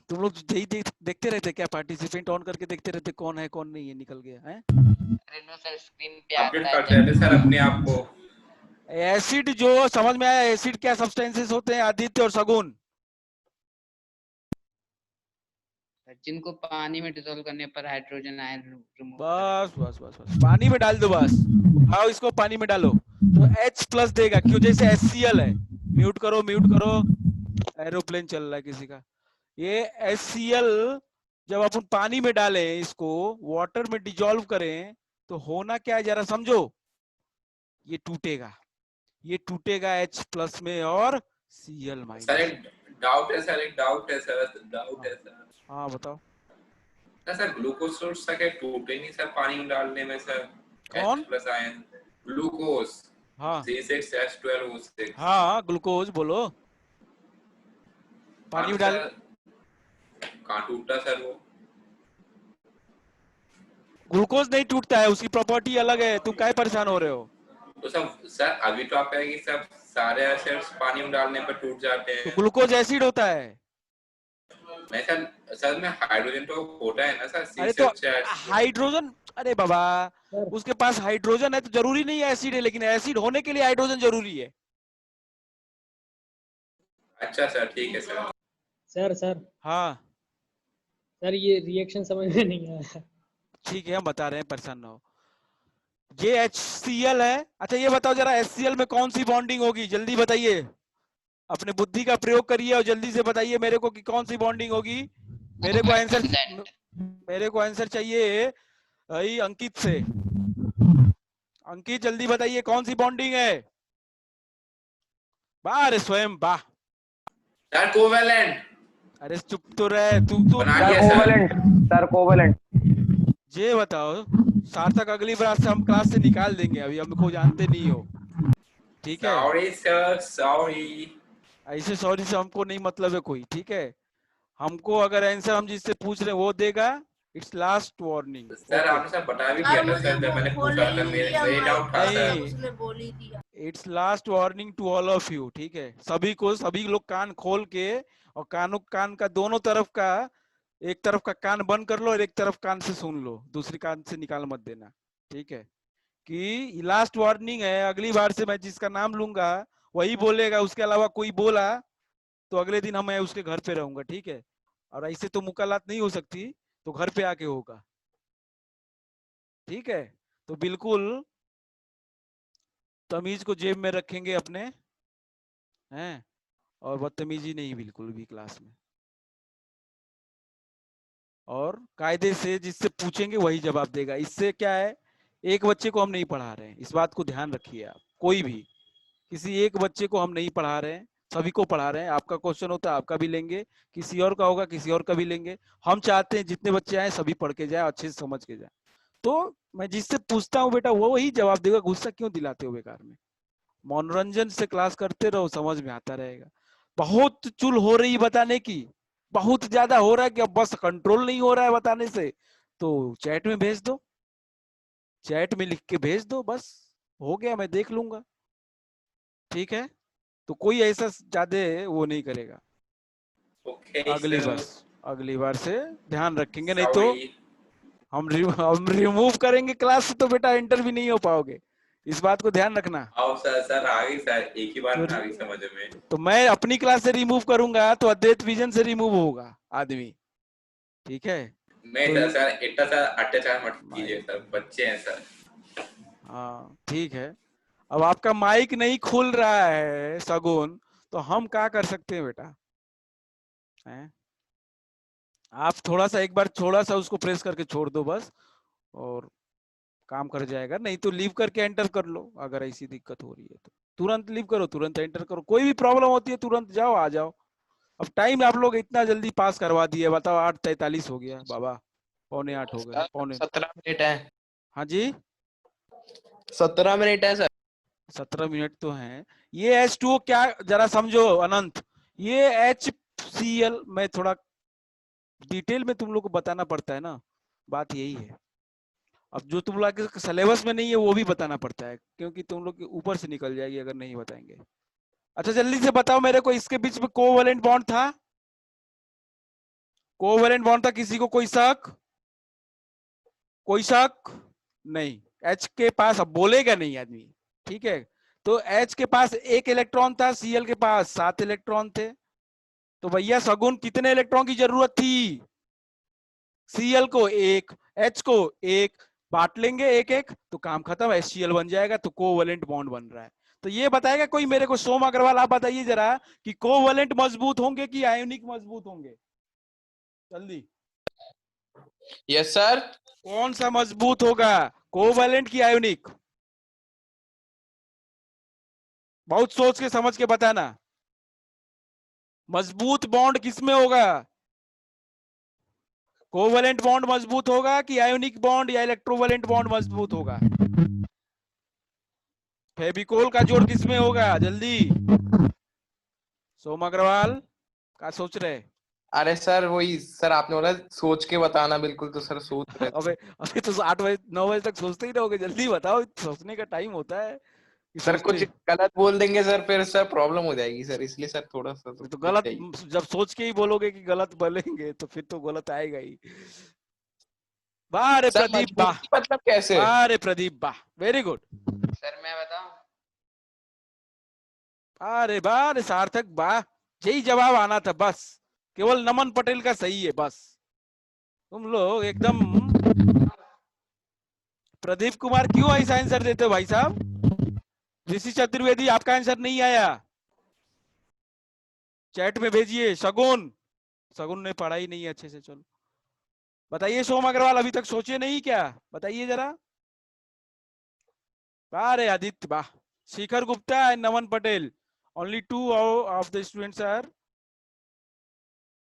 तुम लोग देखते रहते क्या, पार्टिसिपेंट ऑन करके देखते रहते कौन है कौन नहीं है, निकल गया है? अरे नो सर, स्क्रीन पे अपडेट आता करते रहते सर अपने आप को। एसिड जो समझ में आया, एसिड क्या सब्सटेंसेस होते हैं आदित्य और सगुन? जिनको पानी में डिसॉल्व करने पर हाइड्रोजन आयन रिमूव बस बस बस बस, पानी में डाल दो, बस आओ इसको पानी में डालो तो H प्लस देगा, क्यों, जैसे HCl है, म्यूट करो, म्यूट करो, एरोप्लेन चल रहा है किसी का। ये HCl जब अपन पानी में डालें, इसको वाटर में डिजोल्व करें तो होना क्या है जरा समझो, ये टूटेगा, ये टूटेगा H प्लस में और Cl माइनस। सर एक डाउट है सर, एक डाउट है सर, डाउट है सर। हाँ बताओ। सर ग्लूकोज सोर्स का क्या टूटे नहीं सर पानी में डालने में सर? कौन? H+ आयन ग्लूकोज, हाँ C6H12O6। हाँ, ग्लूकोज बोलो, पानी में डाल, कहाँ टूटा सर वो? ग्लूकोज नहीं टूटता है, उसकी प्रॉपर्टी अलग है, तुम काहे परेशान हो रहे हो? तो सर अभी तो आप कहेंगे सब सारे एसिड्स पानी में डालने पर टूट जाते हैं। तो ग्लूकोज एसिड होता है। नहीं सर में हाइड्रोजन तो होता है ना सर, अरे तो C6H12। हाइड्रोजन, अरे बाबा, उसके पास हाइड्रोजन है तो जरूरी नहीं है एसिड है, लेकिन एसिड होने के लिए हाइड्रोजन जरूरी है। अच्छा सर, ठीक है सर। सर हाँ सर, ये रिएक्शन समझ में नहीं आया। ठीक है, हम बता रहे हैं, परेशान ना हो। ये HCl है। अच्छा ये बताओ जरा, HCl में कौन सी बॉन्डिंग होगी, जल्दी बताइए, अपने बुद्धि का प्रयोग करिए और जल्दी से बताइए मेरे को कि कौन सी बॉन्डिंग होगी। मेरे को आंसर चाहिए भाई अंकित से। अंकित जल्दी बताइए कौन सी बॉन्डिंग है। वाह रे स्वयं, वाह। Sir covalent. अरे चुप तो रहे तुम तो। Sir covalent. ये बताओ सार्थक, अगली बार से हम क्लास से निकाल देंगे, अभी हमको जानते नहीं हो, ठीक है? Sorry sir, sorry. ऐसे सॉरी से हमको नहीं मतलब है कोई, ठीक है? हमको अगर आंसर हम जिससे पूछ रहे हैं वो देगा, इट्स लास्ट वार्निंग। सर आपने सर बता भी दिया था सर, जब मैंने पूछा था मेरे डाउट था सर। उसने बोल ही दिया। It's last warning to all of you, ठीक है? सभी को, सभी लोग कान खोल के, और कान का दोनों तरफ का, एक तरफ का कान बंद कर लो और एक तरफ कान से सुन लो, दूसरी कान से निकाल मत देना, ठीक है? कि लास्ट वार्निंग है, अगली बार से मैं जिसका नाम लूंगा वही बोलेगा, उसके अलावा कोई बोला तो अगले दिन मैं उसके घर पे रहूंगा, ठीक है? और ऐसे तो मुकालात नहीं हो सकती, तो घर पे आके होगा, ठीक है? तो बिल्कुल तमीज को जेब में रखेंगे अपने, हैं? और बदतमीजी नहीं बिल्कुल भी क्लास में, और कायदे से जिससे पूछेंगे वही जवाब देगा। इससे क्या है, एक बच्चे को हम नहीं पढ़ा रहे हैं, इस बात को ध्यान रखिए आप। कोई भी, किसी एक बच्चे को हम नहीं पढ़ा रहे हैं, सभी को पढ़ा रहे हैं। आपका क्वेश्चन होता है आपका भी लेंगे, किसी और का होगा किसी और का भी लेंगे। हम चाहते हैं जितने बच्चे आए सभी पढ़ के जाए, अच्छे से समझ के जाए। तो मैं जिससे पूछता हूँ बेटा वो वही जवाब देगा। गुस्सा क्यों दिलाते हो बेकार में? मनोरंजन से क्लास करते रहो, समझ में आता रहेगा। बहुत चुल हो रही बताने की, बहुत ज्यादा हो रहा है कि अब बस कंट्रोल नहीं हो रहा है बताने से, तो चैट में भेज दो, चैट में लिख के भेज दो, बस हो गया, मैं देख लूंगा। ठीक है, तो कोई ऐसा ज्यादा वो नहीं करेगा। ओके अगली बार से ध्यान रखेंगे, नहीं तो सॉरी। हम रिमूव करेंगे क्लास से तो बेटा एंटर भी नहीं हो पाओगे। इस बात को ध्यान रखना। आओ सर आ गई सर, एक ही बार तो में आ गई समझ में। तो मैं अपनी क्लास से रिमूव करूंगा तो अद्वैत विजन से रिमूव होगा आदमी। ठीक है, नहीं तो सर इतना सर अत्याचार मत कीजिए सर, बच्चे हैं सर। हाँ ठीक है। अब आपका माइक नहीं खुल रहा है सगुन, तो हम क्या कर सकते हैं बेटा? हैं? आप थोड़ा सा एक बार थोड़ा सा उसको प्रेस करके छोड़ दो बस, और काम कर जाएगा। नहीं तो लीव करके एंटर कर लो। अगर ऐसी दिक्कत हो रही है तो तुरंत लीव करो, तुरंत एंटर करो। कोई भी प्रॉब्लम होती है तुरंत जाओ, आ जाओ। अब टाइम आप लोग इतना जल्दी पास करवा दिए, बताओ 8:43 हो गया बाबा, 7:45 हो गए, पौने। 17 मिनट है। हाँ जी, 17 मिनट है सर। 17 मिनट तो हैं। ये H2O क्या, जरा समझो अनंत, ये HCl में थोड़ा डिटेल में तुम लोग को बताना पड़ता है ना, बात यही है। अब जो तुम लोग के सिलेबस में नहीं है वो भी बताना पड़ता है, क्योंकि तुम लोग के ऊपर से निकल जाएगी अगर नहीं बताएंगे। अच्छा जल्दी से बताओ मेरे को, इसके बीच में कोवैलेंट बॉन्ड था? कोवैलेंट बॉन्ड था, किसी को कोई शक? कोई शक नहीं। H के पास, अब बोलेगा नहीं आदमी, ठीक है? तो H के पास 1 इलेक्ट्रॉन था, Cl के पास 7 इलेक्ट्रॉन थे। तो भैया सगुन कितने इलेक्ट्रॉन की जरूरत थी? Cl को 1, H को 1, बांट लेंगे एक एक तो काम खत्म, HCl बन जाएगा। तो कोवैलेंट बॉन्ड बन रहा है। तो ये बताएगा कोई मेरे को? सोम अग्रवाल आप बताइए जरा कि कोवैलेंट मजबूत होंगे कि आयोनिक मजबूत होंगे? जल्दी। Yes sir. कौन सा मजबूत होगा, कोवैलेंट की आयोनिक? बहुत सोच के समझ के बताना। मजबूत बॉन्ड किसमें होगा? कोवैलेंट बॉन्ड मजबूत होगा कि आयोनिक बॉन्ड या इलेक्ट्रोवैलेंट बॉन्ड मजबूत होगा? फेविकोल का जोड़ किसमें होगा? जल्दी। सोम अग्रवाल क्या सोच रहे? अरे सर वही सर, आपने बोला सोच के बताना, बिल्कुल तो सर सोच रहे थे। अबे अबे तो 8 बजे 9 बजे तक सोचते ही रहोगे, जल्दी बताओ, सोचने का टाइम होता है। सर कुछ गलत बोल देंगे सर, फिर सर प्रॉब्लम हो जाएगी सर, इसलिए सर थोड़ा सा तो गलत, जब सोच के ही बोलोगे कि गलत बोलेंगे तो फिर तो गलत आएगा ही। वाह रे प्रदीप वाह, मतलब कैसे? वाह रे प्रदीप वाह, वेरी गुड। सर मैं बताऊं? अरे वाह रे सार्थक वाह, यही जवाब आना था बस, केवल नमन पटेल का सही है बस। तुम लोग एकदम। प्रदीप कुमार क्यों ऐसा आंसर देते हो भाई साहब? ऋषि चतुर्वेदी आपका आंसर नहीं आया, चैट में भेजिए। सगुन, सगुन ने पढ़ाई नहीं है अच्छे से। चलो बताइए सोम अग्रवाल, अभी तक सोचे नहीं क्या? बताइए जरा। अरे आदित्य वाह, Shikhar Gupta and Naman Patel, only 2 of the students are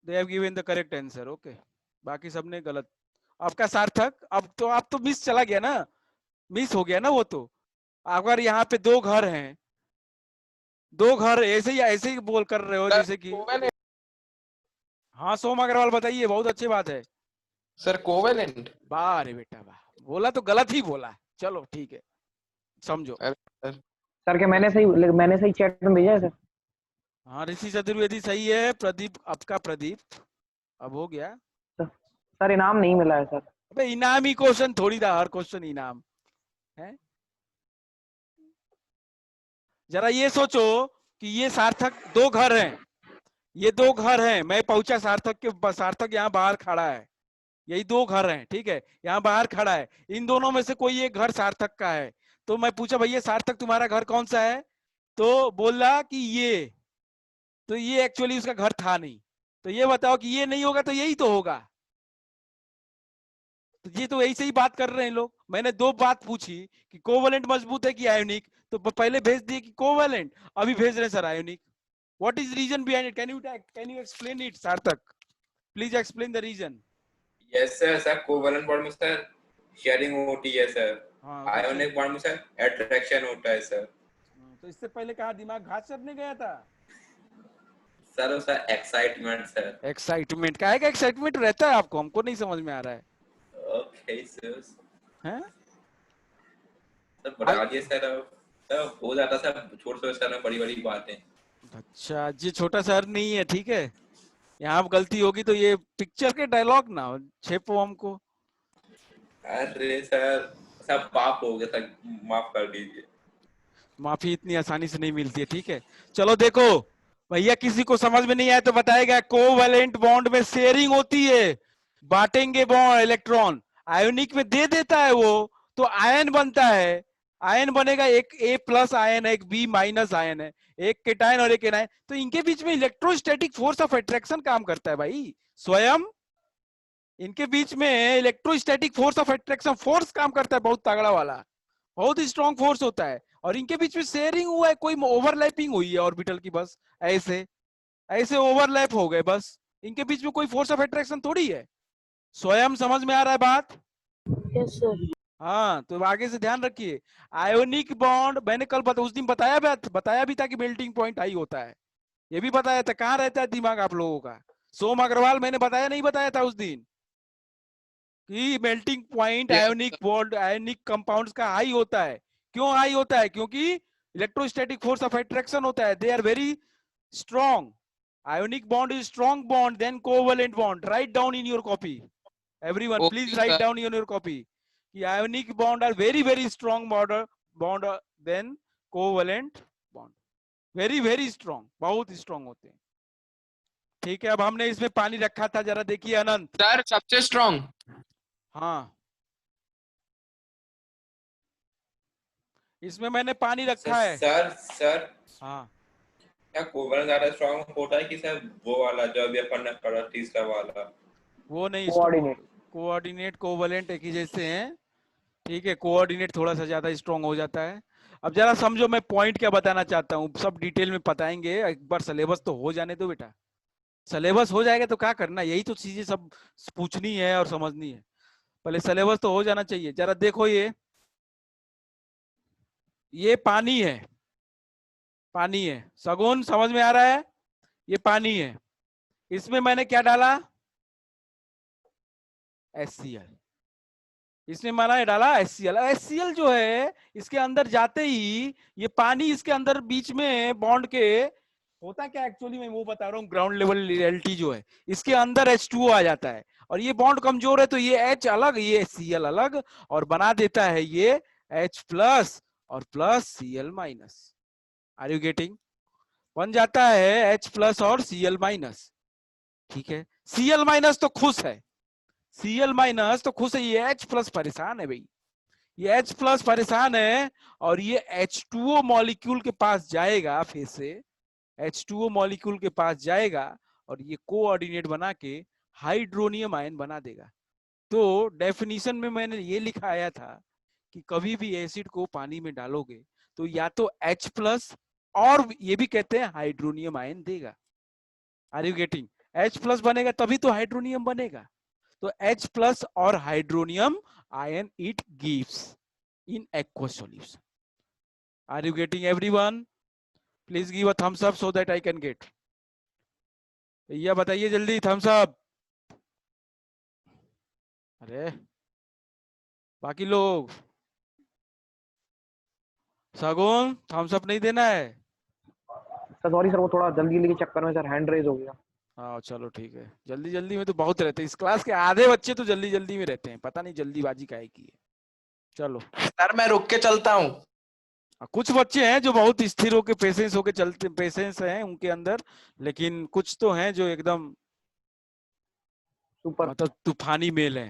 they have given the correct answer. Okay, बाकी सबने गलत। आपका सार्थक, अब तो आप तो मिस चला गया ना, मिस हो गया ना वो तो। अगर यहाँ पे 2 घर हैं, 2 घर ऐसे ही बोल कर रहे हो जैसे कि। हाँ सोम अग्रवाल बताइए, बहुत अच्छी बात है सर। कोवैलेंट। वाह रे बेटा वाह, बोला तो गलत ही बोला। चलो ठीक है, समझो। सर क्या मैंने सही चैट में भेजा है सर? हाँ ऋषि चतुर्वेदी सही है। प्रदीप, आपका प्रदीप अब हो गया सर। इनाम नहीं मिला है सर। अबे इनाम ही क्वेश्चन थोड़ी था, हर क्वेश्चन इनाम है। जरा ये सोचो कि ये सार्थक 2 घर हैं, ये 2 घर हैं, मैं पहुंचा सार्थक के, सार्थक यहाँ बाहर खड़ा है, यही 2 घर हैं, ठीक है, यहाँ बाहर खड़ा है। इन दोनों में से कोई एक घर सार्थक का है। तो मैं पूछा भैया सार्थक तुम्हारा घर कौन सा है? तो बोला कि ये, तो ये एक्चुअली उसका घर था नहीं। तो ये बताओ कि ये नहीं होगा तो यही तो होगा। तो ये तो ऐसे ही बात कर रहे हैं लोग। मैंने 2 बात पूछी कि कोवैलेंट मजबूत है कि आयोनिक, तो पहले भेज दिए कि कोवैलेंट, अभी भेज रहे हैं sir ionic. What is reason behind it? Can you explain it, Sarthak? Please explain the reason. Yes sir sir covalent bond में सर शेयरिंग होती है सर, हाँ, तो आयोनिक बॉन्ड में सर अट्रैक्शन होता है सर। तो इससे पहले कहा दिमाग घास चरने गया था? Sir sir excitement sir. Excitement का एक्साइटमेंट रहता है आपको, हमको नहीं समझ में आ रहा है। Okay sir. हैं? सर बता दिए सर, सर हो जाता सर, छोटे छोटे शहर में बड़ी बड़ी बातें। अच्छा, ये छोटा शहर नहीं है, ठीक है। यहाँ गलती होगी तो ये पिक्चर के डायलॉग ना छेपो हमको। अरे सर सब पाप हो गया सर, माफ कर दीजिए। माफी इतनी आसानी से नहीं मिलती है, ठीक है। चलो देखो भैया, किसी को समझ में नहीं आया तो बताएगा। कोवैलेंट बॉन्ड में शेयरिंग होती है, बांटेंगे बॉन्ड इलेक्ट्रॉन, आयोनिक में दे देता है वो, तो आयन बनता है। आयन बनेगा, एक A+ आयन है, एक B- आयन है, एक केटायन और एक एनायन। तो इनके बीच में इलेक्ट्रोस्टैटिक फोर्स ऑफ अट्रैक्शन काम करता है भाई स्वयं। इनके बीच में electrostatic force of attraction force काम करता है, बहुत तगड़ा वाला, बहुत ही स्ट्रॉन्ग फोर्स होता है। और इनके बीच में शेयरिंग हुआ है, कोई ओवरलैपिंग हुई है ऑर्बिटल की, बस ऐसे ऐसे ओवरलैप हो गए बस। इनके बीच में कोई फोर्स ऑफ अट्रैक्शन थोड़ी है। स्वयं समझ में आ रहा है बात? Yes sir. हाँ, तो आगे से ध्यान रखिए। आयोनिक बॉन्ड मैंने कल उस दिन बताया भी था कि मेल्टिंग पॉइंट हाई होता है, ये भी बताया था। कहाँ रहता है दिमाग आप लोगों का? सोम अग्रवाल मैंने बताया नहीं बताया था उस दिन कि melting point ionic bond, ionic compounds का हाई होता है। क्यों हाई होता है? क्योंकि इलेक्ट्रोस्टैटिक फोर्स ऑफ अट्रैक्शन होता है, they are very strong. Ionic bond is strong bond, then covalent bond. Write down in your copy. Everyone, please write down in your copy. The ionic bond are very strong bond then covalent bond. Very strong. बहुत strong होते हैं। ठीक है, अब हमने इसमें पानी रखा था, जरा देखिए अनंत। सर सबसे स्ट्रॉन्ग। हाँ, इसमें मैंने पानी रखा है। सर हाँ, क्या कोवलेंट ज्यादा स्ट्रांग होता है कि सर वो वाला जो अभी अपन ने पढ़ा तीसरा वाला? वो नहीं, कोऑर्डिनेट कोऑर्डिनेट कोवलेंट एक ही जैसे हैं, ठीक है। कोऑर्डिनेट थोड़ा सा ज्यादा स्ट्रॉन्ग हो जाता है। अब जरा समझो मैं पॉइंट क्या बताना चाहता हूँ, सब डिटेल में बताएंगे, एक बार सिलेबस तो हो जाने दो बेटा। सिलेबस हो जाएगा तो क्या करना, यही तो चीजें सब पूछनी है और समझनी है। पहले सिलेबस तो हो जाना चाहिए। जरा देखो, ये पानी है, पानी है। सगुन समझ में आ रहा है? ये पानी है, इसमें मैंने क्या डाला? HCl। इसमें मैंने डाला HCl। HCl जो है इसके अंदर जाते ही ये पानी इसके अंदर बीच में बॉन्ड के होता क्या एक्चुअली, मैं वो बता रहा हूँ। ग्राउंड लेवल रियलिटी जो है, इसके अंदर H2O आ जाता है, और ये बॉन्ड कमजोर है तो ये H अलग, ये Cl अलग, और बना देता है ये H+ और plus Cl-। Are you getting? बन जाता है H+ और Cl-। ठीक है, Cl- तो खुश है, Cl- तो खुश है। ये H+ परेशान है भाई, ये H+ परेशान है, और ये H2O मॉलिक्यूल के पास जाएगा, फिर से H2O मॉलिक्यूल के पास जाएगा, और ये कोऑर्डिनेट बना के हाइड्रोनियम आयन बना देगा। तो डेफिनेशन में मैंने ये लिखा आया था कि कभी भी एसिड को पानी में डालोगे तो या तो H+ और ये भी कहते हैं हाइड्रोनियम आयन देगा। Are you getting? H+ बनेगा तभी तो हाइड्रोनियम बनेगा। तो H+ और hydronium ion it gives in aqueous solution. Are you getting everyone? Please give a thumbs up so that I can get. भैया बताइए जल्दी, थम्स अप। अरे बाकी लोग, सगुन थम्स अप नहीं देना है? सर सॉरी सर, वो थोड़ा जल्दी के चक्कर में सर हैंड रेज हो गया। हाँ चलो ठीक है, जल्दी में तो बहुत रहते हैं इस क्लास के, आधे बच्चे तो जल्दी में रहते हैं, पता नहीं जल्दीबाजी काहे की है। चलो सर मैं रुक के चलता हूँ। कुछ बच्चे हैं जो बहुत स्थिर होके पेशेंस होके चलते, पेशेंस है उनके अंदर, लेकिन कुछ तो हैं जो एकदम सुपर, मतलब तूफानी मेल है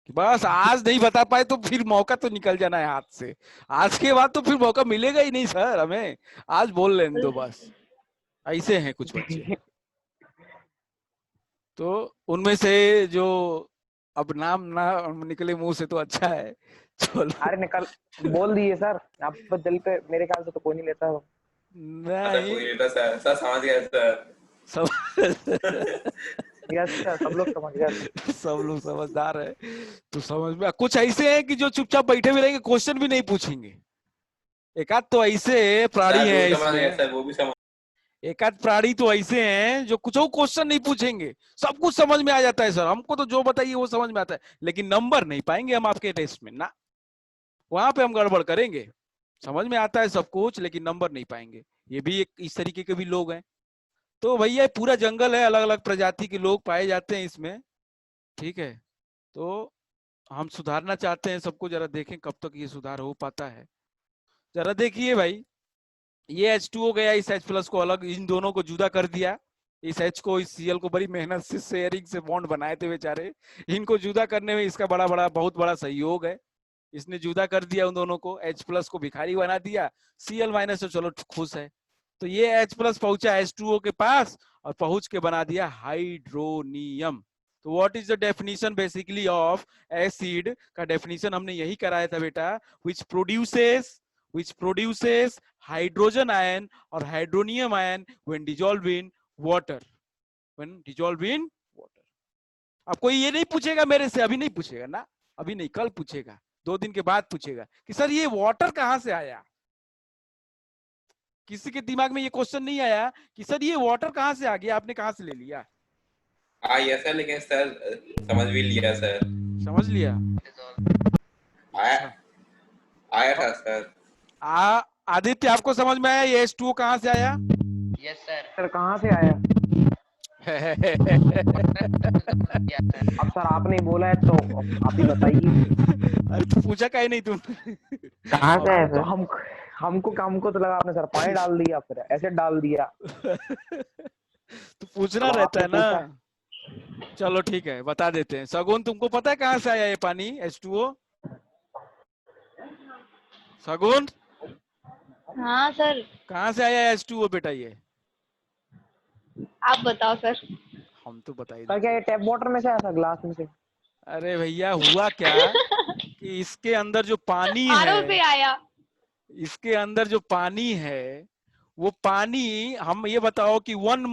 कि बस आज नहीं बता पाए तो फिर मौका तो निकल जाना है हाथ से, आज के बाद तो फिर मौका मिलेगा ही नहीं सर हमें, आज बोल लेने दो बस। ऐसे हैं कुछ बच्चे। तो उनमें से जो अब नाम ना निकले मुंह से तो अच्छा है। चलो अरे निकल बोल दिए सर, आप तो दिल पे, मेरे ख्याल से तो कोई नहीं लेता। सर नहीं कोई नहीं था सर, सर समझ गया सर। सब यस सर, सब लोग समझ गए। सब लोग समझदार है। तो समझ में कुछ ऐसे हैं कि जो चुपचाप बैठे हुए रहेंगे, क्वेश्चन भी नहीं पूछेंगे। एक आध तो ऐसे प्राणी सर वो है समझ गया इसमें, सर, वो भी समझ। एक आध प्राणी तो ऐसे हैं जो कुछ क्वेश्चन नहीं पूछेंगे, सब कुछ समझ में आ जाता है सर, हमको तो जो बताइए वो समझ में आता है, लेकिन नंबर नहीं पाएंगे हम आपके टेस्ट में ना, वहां पे हम गड़बड़ करेंगे। समझ में आता है सब कुछ लेकिन नंबर नहीं पाएंगे। ये भी एक इस तरीके के भी लोग हैं। तो भैया पूरा जंगल है, अलग अलग प्रजाति के लोग पाए जाते हैं इसमें, ठीक है। तो हम सुधारना चाहते हैं सबको, जरा देखें कब तक ये सुधार हो पाता है। जरा देखिए भाई, ये H2O गया, इस H+ को अलग, इन दोनों को जुदा कर दिया। इस H को इस Cl को बड़ी मेहनत से शेयरिंग से बॉन्ड बनाए थे बेचारे, इनको जुदा करने में इसका बहुत बड़ा सहयोग है। इसने जुदा कर दिया उन दोनों को, H+ को भिखारी बना दिया, Cl- तो चलो खुश है। तो ये H+ पहुंचा H2O के पास और पहुंच के बना दिया हाइड्रोनियम। तो what is the definition basically of acid का डेफिनेशन हमने यही कराया था बेटा, which produces hydrogen ion or hydronium ion when dissolved in water, अब कोई ये नहीं पूछेगा मेरे से, अभी नहीं पूछेगा ना, अभी नहीं, कल पूछेगा, 2 दिन के बाद पूछेगा कि सर ये वाटर कहां से आया। किसी के दिमाग में ये क्वेश्चन नहीं आया कि सर ये वाटर कहां से आ गया, आपने कहां से ले लिया। यस सर, लेकिन सर समझ भी लिया सर, समझ लिया। आया आया था सर। आदित्य आपको समझ में आया ये H2O कहां से आया। Yes sir. सर कहाँ से आया? अब सर आपने बोला है तो आप ही बताइए। अरे तो पूछा काहे नहीं तुम। कहाँ से आया सर? हमको तो लगा आपने सर पानी डाल दिया, फिर एसिड डाल दिया। तो पूछना अब रहता है आपने ना। पूछा। चलो ठीक है, बता देते हैं। सगुन तुमको पता है कहां से आया ये पानी H2O। सगुन हाँ सर, कहां से आया H2O बेटा ये। आप बताओ सर। हम तो बता ही सर क्या ये टैप वाटर में से आया था, ग्लास में से? अरे भैया हुआ क्या कि इसके अंदर जो पानी आरओ से है, आया। इसके अंदर जो पानी है वो पानी, हम ये बताओ कि 1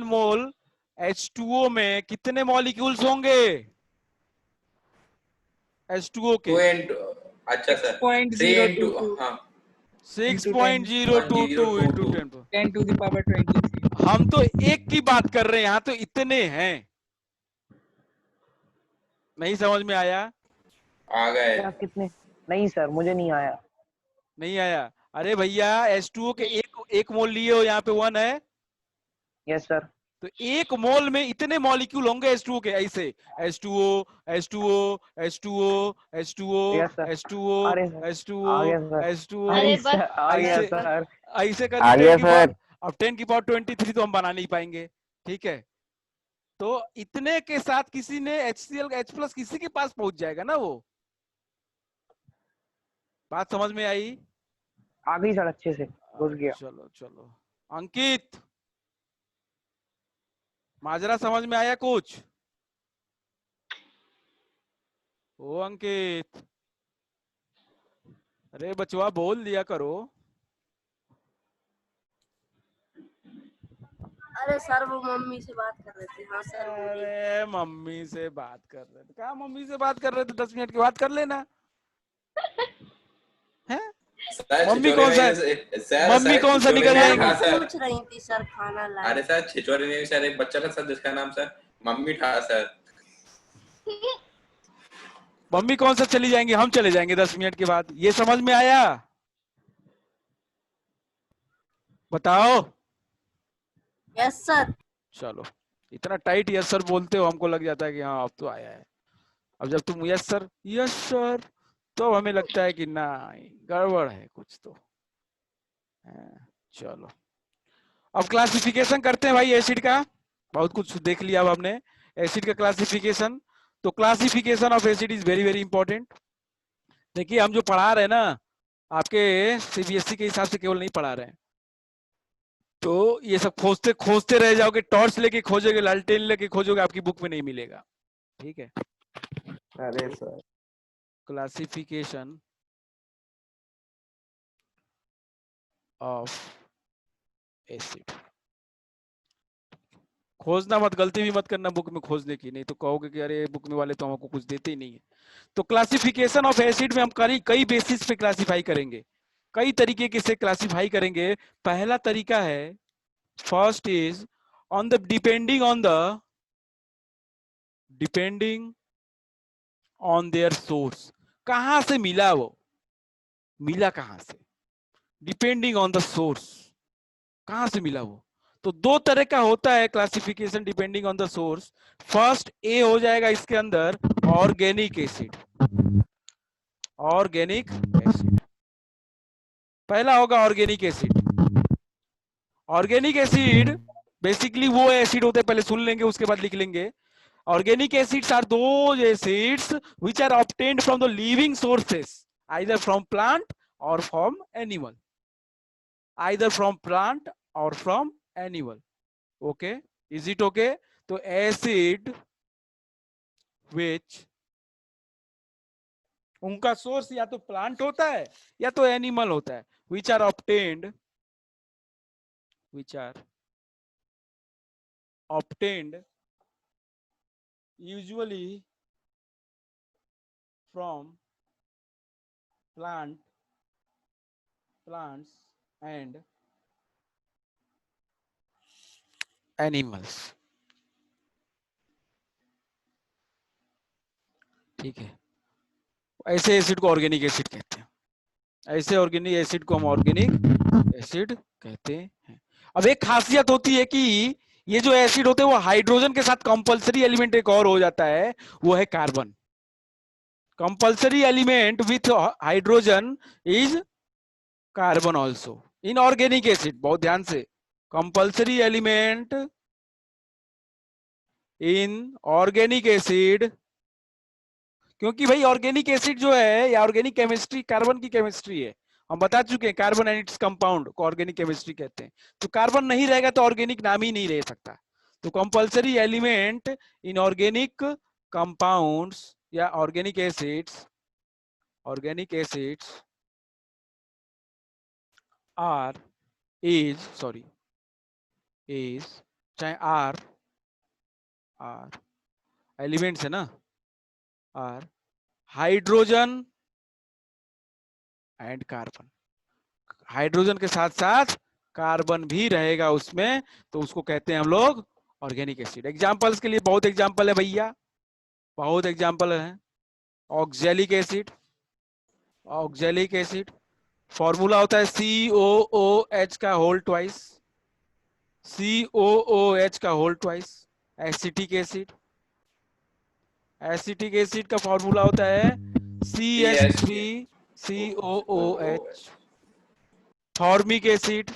मोल H2O में कितने मॉलिक्यूल्स होंगे H2O के। अच्छा सर, 6.022 हाँ 6.022 into 10 10 to the power 23। हम तो एक की बात कर रहे हैं, यहाँ तो इतने हैं। नहीं समझ में आया। आ गए। क्या कितने? नहीं सर मुझे नहीं आया। नहीं आया। अरे भैया H2O के एक मोल लिए हो, यहाँ पे 1 है। Yes sir. तो 1 मोल में इतने मॉलिक्यूल होंगे H2O के, ऐसे H2O H2O H2O H2O yes sir. H2O अरे सर H2O आ गया सर। H2O अरे अरे बस सर आ गया ऐसे सर। ऐसे आ करके गया 10 की पावर, सर। अब 10 की पावर 23 तो हम बना नहीं पाएंगे, ठीक है। तो इतने के साथ किसी ने HCl H+ किसी के पास पहुंच जाएगा ना वो। बात समझ में आई। आ गई सर, अच्छे से घुस गया। चलो चलो अंकित, माजरा समझ में आया कुछ। ओ अंकित, अरे बचवा बोल दिया करो। अरे सर वो मम्मी से बात कर रहे थे। हाँ सर बोलिए। अरे मम्मी से बात कर रहे थे, कहा मम्मी से बात कर रहे थे, 10 मिनट की बात कर लेना है। मम्मी कौन सा, मम्मी कौन सा निकल सर जाएंगे। वो पूछ रही थी सर खाना लाए। अरे सर छिछोरे नहीं सर, एक बच्चा था सर जिसका नाम सर मम्मी था सर। मम्मी कौन सा चली जाएंगे, हम चले जाएंगे 10 मिनट के बाद। ये समझ में आया, बताओ। Yes sir. चलो, इतना टाइट यस सर बोलते हो, हमको लग जाता है कि हाँ अब तो आया है। अब जब तुम यस सर तो हमें लगता है कि ना गड़बड़ है कुछ तो। चलो अब क्लासिफिकेशन करते हैं भाई एसिड का। बहुत कुछ देख लिया अब हमने एसिड का क्लासिफिकेशन। तो classification of acid is very very important. देखिए हम जो पढ़ा रहे हैं ना, आपके CBSE के हिसाब से केवल नहीं पढ़ा रहे हैं, तो ये सब खोजते खोजते रह जाओगे, टॉर्च लेके खोजोगे, लालटेन लेके खोजोगे, आपकी बुक में नहीं मिलेगा, ठीक है। अरे सर क्लासिफिकेशन ऑफ एसिड। खोजना मत, गलती भी मत करना बुक में खोजने की, नहीं तो कहोगे कि अरे बुक में वाले तो हमको कुछ देते ही नहीं है। तो क्लासिफिकेशन ऑफ एसिड में हम कई बेसिस पे क्लासिफाई करेंगे, कई तरीके के से क्लासिफाई करेंगे। पहला तरीका है, first is on the depending on their source, कहां से मिला, वो मिला कहां से, डिपेंडिंग ऑन द सोर्स, कहां से मिला वो। तो दो तरह का होता है classification depending on the source. First A हो जाएगा इसके अंदर ऑर्गेनिक एसिड, ऑर्गेनिक एसिड पहला होगा organic acid. Organic acid basically वो एसिड होते हैं, पहले सुन लेंगे उसके बाद लिख लेंगे। Organic acids are those acids which are obtained from the living sources, either from plant or from animal. Either from plant or from animal. Okay, is it okay? तो acid which उनका सोर्स या तो plant होता है या तो animal होता है, which are obtained usually from plants and animals. ठीक है, ऐसे एसिड को ऑर्गेनिक एसिड कहते हैं, ऐसे ऑर्गेनिक एसिड को हम ऑर्गेनिक एसिड कहते हैं। अब एक खासियत होती है कि ये जो एसिड होते हैं वो हाइड्रोजन के साथ कंपलसरी एलिमेंट एक और हो जाता है, वो है carbon. Compulsory element with hydrogen is carbon also in organic acid. बहुत ध्यान से, compulsory element in organic acid, क्योंकि भाई ऑर्गेनिक एसिड जो है या ऑर्गेनिक केमिस्ट्री कार्बन की केमिस्ट्री है, हम बता चुके हैं कार्बन एंड इट्स कंपाउंड को ऑर्गेनिक केमिस्ट्री कहते हैं। तो कार्बन नहीं रहेगा तो ऑर्गेनिक नाम ही नहीं रह सकता। तो compulsory element in organic compounds या ऑर्गेनिक एसिड्स आर इज चाहे आर एलिमेंट्स है ना, are hydrogen and carbon, hydrogen के साथ साथ कार्बन भी रहेगा उसमें, तो उसको कहते हैं हम लोग ऑर्गेनिक एसिड। एग्जांपल्स के लिए बहुत एग्जांपल है भैया, बहुत एग्जांपल है। ऑक्जेलिक एसिड फॉर्मूला होता है COOH का होल ट्वाइस, COOH का होल ट्वाइस। एसिटिक एसिड का फॉर्मूला होता है CH3COOH। Formic acid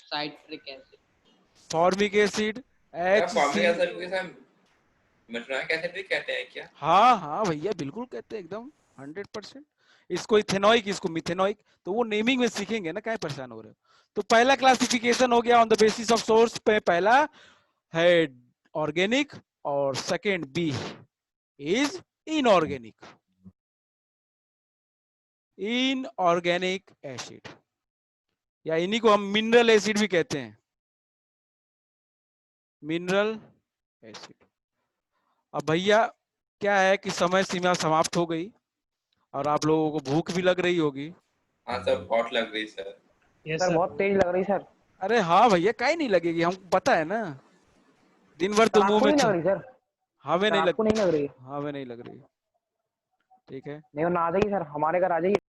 citric acid formic acid methanoic acid भी कहते हैं क्या? हाँ भैया बिल्कुल कहते हैं, एकदम 100%। इसको इथेनॉइक, इसको मिथेनॉइक, तो वो नेमिंग में सीखेंगे ना, क्या परेशान हो रहे हो। तो पहला क्लासिफिकेशन हो गया on the basis of source पे, पहला है ऑर्गेनिक और second B is inorganic acid, या इन्हीं को हम मिनरल एसिड भी कहते हैं, मिनरल एसिड। अब भैया क्या है कि समय सीमा समाप्त हो गई और आप लोगों को भूख भी लग रही होगी। हाँ सर, बहुत लग रही सर। सर बहुत तेज लग रही सर। अरे हाँ भैया, काहे नहीं लगेगी, हमको पता है ना, दिन भर तो मुंह में लग रही सर, हमें नहीं लग नहीं लग रही, हमें नहीं लग रही। ठीक है, नहीं ना आ जाइए सर, हमारे घर आ जाइए।